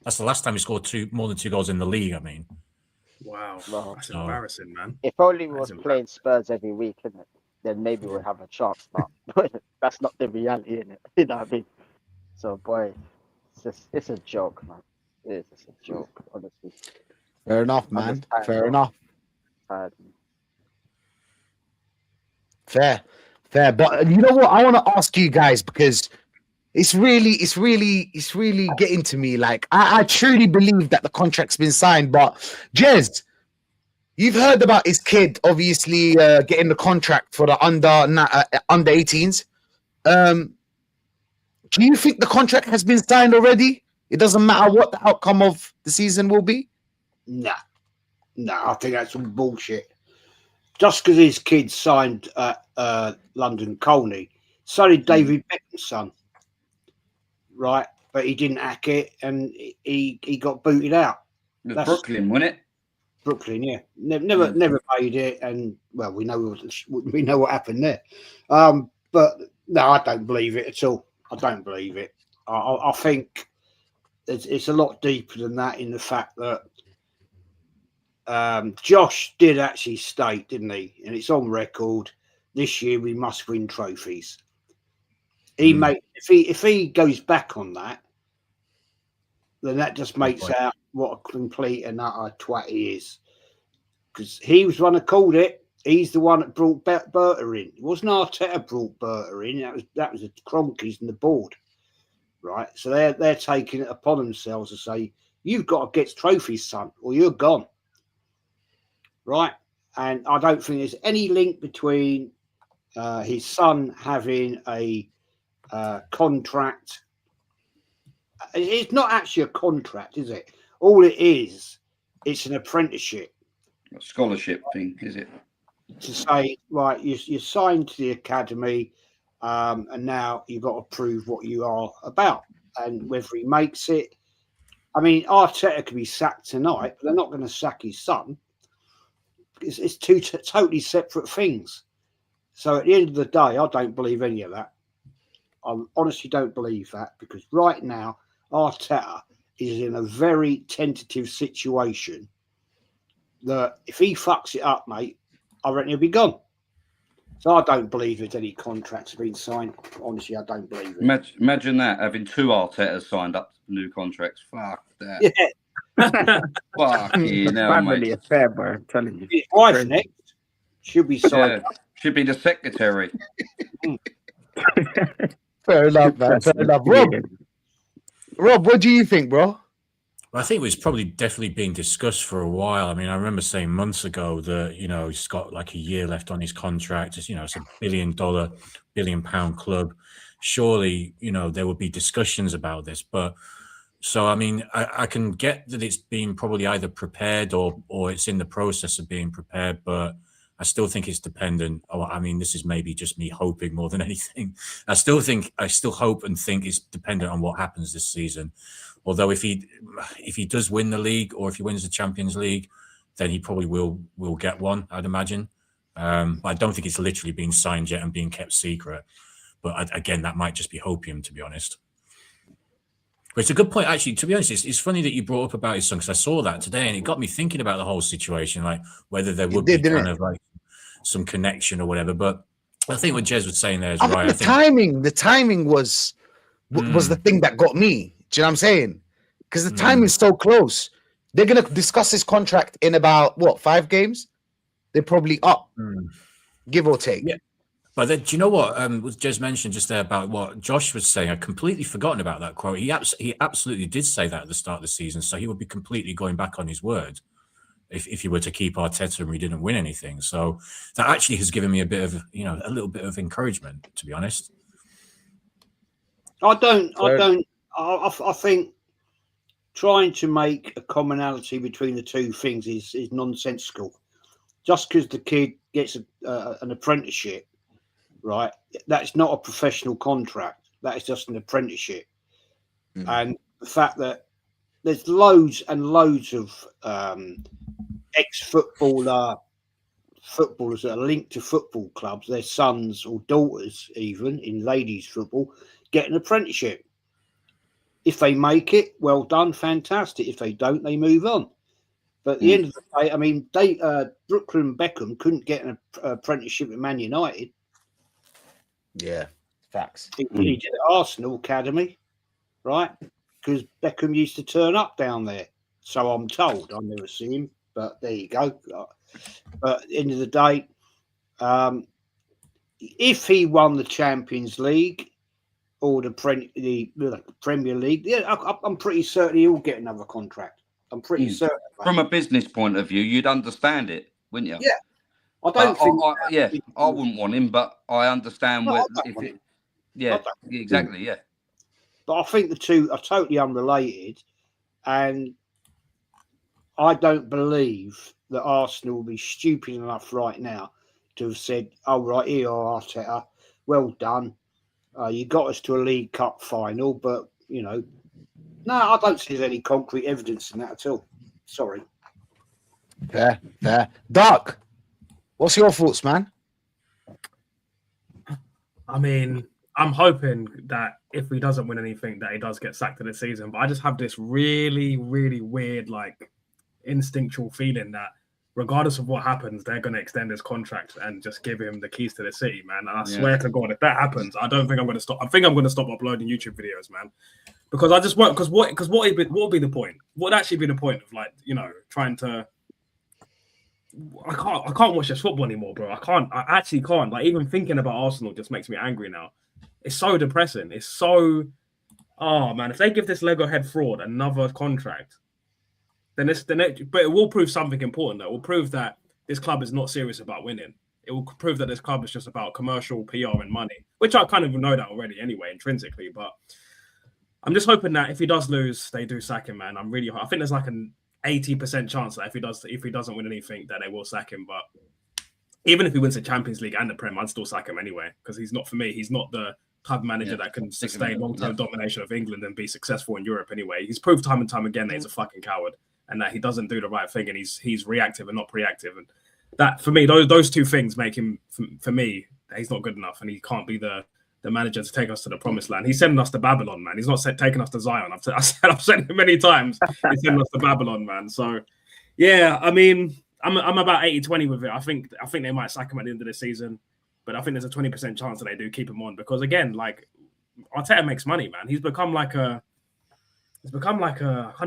That's the last time we scored more than 2 goals in the league, I mean. Wow. That's embarrassing, man. If only we was playing Spurs every week, isn't it? Then maybe we'll have a chance. But that's not the reality, innit? You know what I mean? So, boy, it's a joke, man. It's just a joke, honestly. Fair enough, I'm man. just tired, Fair bro. enough. Tired. Fair. But you know what? I want to ask you guys because it's really getting to me. Like, I truly believe that the contract's been signed. But Jez, you've heard about his kid obviously getting the contract for the under 18s. Do you think the contract has been signed already? It doesn't matter what the outcome of the season will be? No, I think that's all bullshit. Just because his kid signed at London Colney, so did David Beckham's son, right? But he didn't hack it, and he got booted out. That's Brooklyn, wasn't it? Brooklyn, yeah, never made it, and well, we know what happened there. But no, I don't believe it at all. I don't believe it. I think it's a lot deeper than that. In the fact that Josh did actually state, didn't he? And it's on record. This year we must win trophies. If he goes back on that, then that just makes out what a complete and utter twat he is. Because he was the one that called it. He's the one that brought Berta in. It wasn't Arteta brought Berta in. That was the Cronkies and the board, right? So they're taking it upon themselves to say, you've got to get trophies, son, or you're gone. Right, and I don't think there's any link between his son having a contract. It's not actually a contract, is it? All it is, it's an apprenticeship. A scholarship thing, is it? To say, right, you're signed to the academy, and now you've got to prove what you are about. And whether he makes it, I mean, Arteta could be sacked tonight, but they're not going to sack his son. It's two totally separate things. So at the end of the day, I don't believe any of that. I honestly don't believe that, because right now Arteta is in a very tentative situation that if he fucks it up, mate, I reckon he'll be gone. So I don't believe there's any contracts been signed. Honestly, I don't believe it. Imagine that, having two Artetas signed up for new contracts. Fuck that. Yeah. Fucking hell, Family mate. affair, bro. I'm telling you. His wife next should be signed up. Should be the secretary. Fair enough, man. Fair enough. Rob, what do you think, bro? Well, I think it was probably definitely being discussed for a while. I mean, I remember saying months ago that, you know, he's got like a year left on his contract. It's, you know, it's $1 billion, £1 billion club. Surely, you know, there would be discussions about this. But so, I mean, I can get that it's being probably either prepared or it's in the process of being prepared, but I still think it's dependent. Oh, I mean, this is maybe just me hoping more than anything. I still hope and think it's dependent on what happens this season. Although if he does win the league, or if he wins the Champions League, then he probably will get one, I'd imagine. But I don't think it's literally being signed yet and being kept secret. But again, that might just be hopium, to be honest. But it's a good point, actually. To be honest, it's funny that you brought up about his son, because I saw that today and it got me thinking about the whole situation, like whether there would be kind of like some connection or whatever. But I think what Jez was saying there is right. The timing was the thing that got me. Do you know what I'm saying? Because the time is so close. They're going to discuss this contract in about, 5 games? They're probably up, give or take. Yeah. But then, do you know what Jez mentioned just there about what Josh was saying? I'd completely forgotten about that quote. He absolutely did say that at the start of the season, so he would be completely going back on his word if he were to keep Arteta and we didn't win anything. So that actually has given me a bit of, a little bit of encouragement, to be honest. I think trying to make a commonality between the two things is nonsensical. Just because the kid gets an apprenticeship, right? That's not a professional contract. That is just an apprenticeship. And the fact that there's loads and loads of ex-footballers that are linked to football clubs, their sons or daughters, even in ladies' football, get an apprenticeship. If they make it, well done, fantastic. If they don't, they move on. But at the end of the day, I mean, Brooklyn Beckham couldn't get an apprenticeship at Man United. Yeah, facts. He did at Arsenal Academy, right? because Beckham used to turn up down there. So I'm told. I never see him, but there you go. But at the end of the day, if he won the Champions League or the Premier League, yeah, I'm pretty certain he'll get another contract. I'm pretty certain. From a business point of view, you'd understand it, wouldn't you? Yeah. I don't think. I wouldn't want him, but I understand exactly, yeah. But I think the two are totally unrelated, and I don't believe that Arsenal will be stupid enough right now to have said, "Oh, right, here, Arteta, well done. You got us to a League Cup final," but no, I don't see there's any concrete evidence in that at all. Sorry. Fair. Doc, what's your thoughts, man? I mean, I'm hoping that if he doesn't win anything, that he does get sacked in the season. But I just have this really, really weird, instinctual feeling that regardless of what happens, they're going to extend his contract and just give him the keys to the city, man. And I swear to God, if that happens, I don't think I'm going to stop. I think I'm going to stop uploading YouTube videos, man, because I just won't. Because what would be the point? What would actually be the point of trying to? I can't watch this football anymore, bro. I actually can't. Even thinking about Arsenal just makes me angry now. It's so depressing. It's so. Oh man, if they give this Lego head fraud another contract, but it will prove something important. Though. It will prove that this club is not serious about winning. It will prove that this club is just about commercial PR and money, which I kind of know that already anyway, intrinsically. But I'm just hoping that if he does lose, they do sack him, man. I think there's an 80% chance that if he doesn't win anything, that they will sack him. But even if he wins the Champions League and the Prem, I'd still sack him anyway because he's not the type of manager that can sustain long-term domination of England and be successful in Europe anyway. He's proved time and time again that he's a fucking coward and that he doesn't do the right thing and he's reactive and not proactive. And that, for me, those two things make him, for me, he's not good enough and he can't be the manager to take us to the promised land. He's sending us to Babylon, man. He's not taking us to Zion. I've said it many times. He's sending us to Babylon, man. So, yeah, I mean, I'm about 80-20 with it. I think they might sack him at the end of the season, but I think there's a 20% chance that they do keep him on because, again, Arteta makes money, man. He's become I can't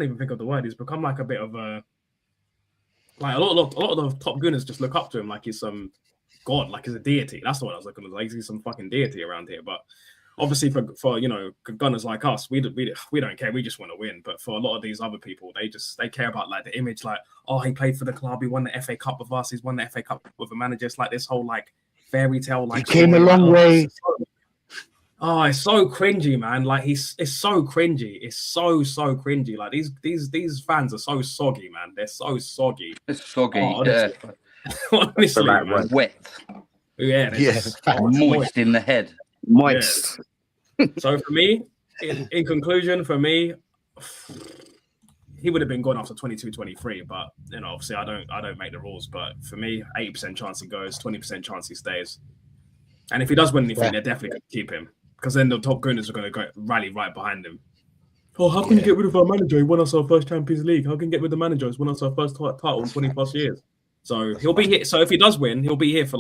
even think of the word. He's become a bit of a a lot of the top gunners just look up to him like he's some god, like he's a deity. That's what I was looking at. He's some fucking deity around here. But obviously for gunners like us, we don't care. We just want to win. But for a lot of these other people, they care about the image. Oh, he played for the club. He won the FA Cup with us. He's won the FA Cup with a manager. It's this whole fairy tale. He came a long way. Oh, it's so cringy, man. It's so cringy. It's so cringy. These fans are so soggy, man. They're so soggy. It's soggy. Honestly. Honestly, man. Wet. Yeah. Moist in the head. Moist. Yeah. So for me, in conclusion, he would have been gone after 22-23, but obviously I don't make the rules. But for me, 80% chance he goes, 20% chance he stays. And if he does win anything, they're definitely going to keep him. Because then the top gunners are going to rally right behind him. Oh, how can you get rid of our manager? He won us our first Champions League. How can you get rid of the manager? He's won us our first title in 20 plus years. So he'll be here. So if he does win, he'll be here for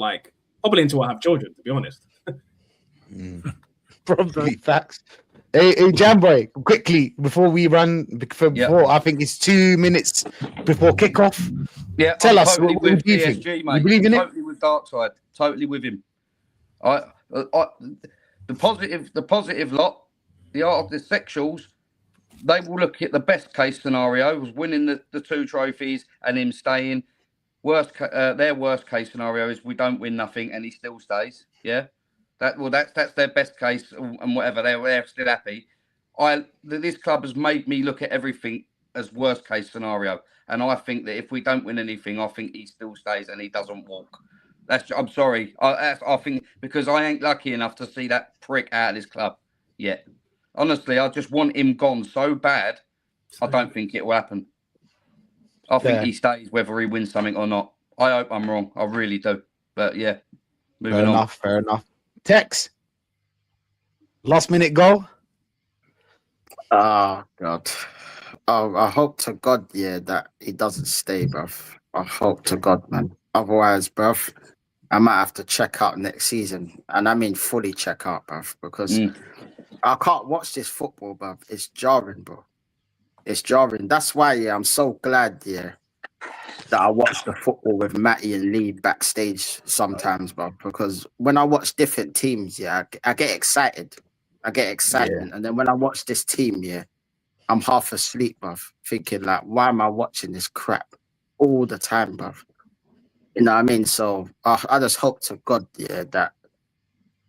probably until I have children, to be honest. Probably facts. Hey, Jamboy, quickly before we run, I think it's 2 minutes before kickoff. Yeah, tell I'm us totally what with do you PSG, think? mate. You believe in Totally with Darkside. Totally with him. The positive lot, the sexuals, they will look at the best case scenario was winning the 2 trophies and him staying. Their worst case scenario is we don't win nothing and he still stays. Yeah, that's their best case and whatever. They're still happy. This club has made me look at everything as worst case scenario, and I think that if we don't win anything, I think he still stays and he doesn't walk. I'm sorry. I think because I ain't lucky enough to see that prick out of this club yet. Honestly, I just want him gone so bad. I don't think it will happen. I think he stays whether he wins something or not. I hope I'm wrong. I really do. But yeah, moving on. Fair enough. Tex, last minute goal. Oh God. Oh, I hope to God, that he doesn't stay, bruv. I hope to God, man. Otherwise, bruv, I might have to check out next season. And I mean fully check out, bruv, because I can't watch this football, bro. It's jarring, bro. It's jarring. That's why, yeah, I'm so glad, yeah, that I watch the football with Matty and Lee backstage sometimes, bro. Because when I watch different teams, yeah, I get excited. I get excitement. And then when I watch this team, yeah, I'm half asleep, bruv, thinking like, why am I watching this crap all the time, bruv? You know what I mean? So I just hope to God, yeah, that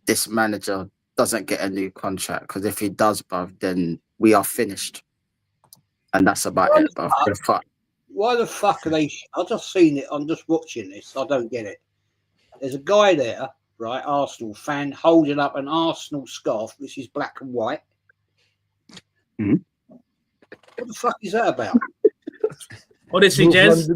this manager doesn't get a new contract, because if he does, bruv, then we are finished. And that's about it, bruv. Why the fuck are they? I've just seen it. I'm just watching this. I don't get it. There's a guy there, right, Arsenal fan, holding up an Arsenal scarf, which is black and white. Mm-hmm. What the fuck is that about? Honestly, Jez,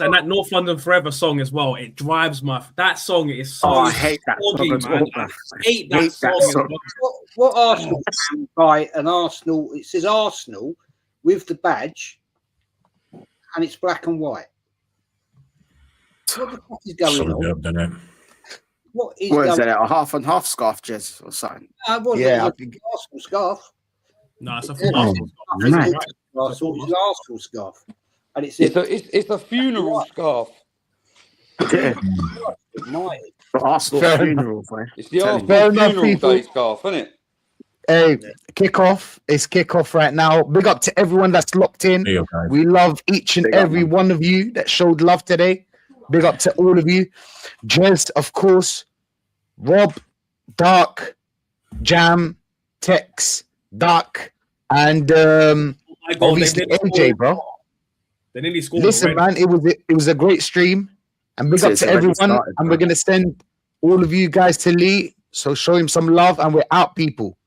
and that North London Forever song as well, it drives that song is so I hate that soggy, song, man. I hate that song. What Arsenal fan buy an Arsenal? It says Arsenal with the badge, and it's black and white. What the fuck is going on? What is that? A half and half scarf, Jez, or something? Yeah, Arsenal scarf. No, it's a full Arsenal scarf. It's an Arsenal scarf, and it's a funeral scarf. Yeah. Arsenal funeral, boy. It's the Arsenal funeral day scarf, isn't it? Hey, kickoff. It's kickoff right now. Big up to everyone that's locked in. We love each and every one of you that showed love today. Big up to all of you. Jez, of course. Rob, Dark, Jam, Tex, Dark, and obviously AJ, bro. They nearly scored. Listen, man, it was a great stream. And big up to everyone. And we're gonna send all of you guys to Lee. So show him some love, and we're out, people.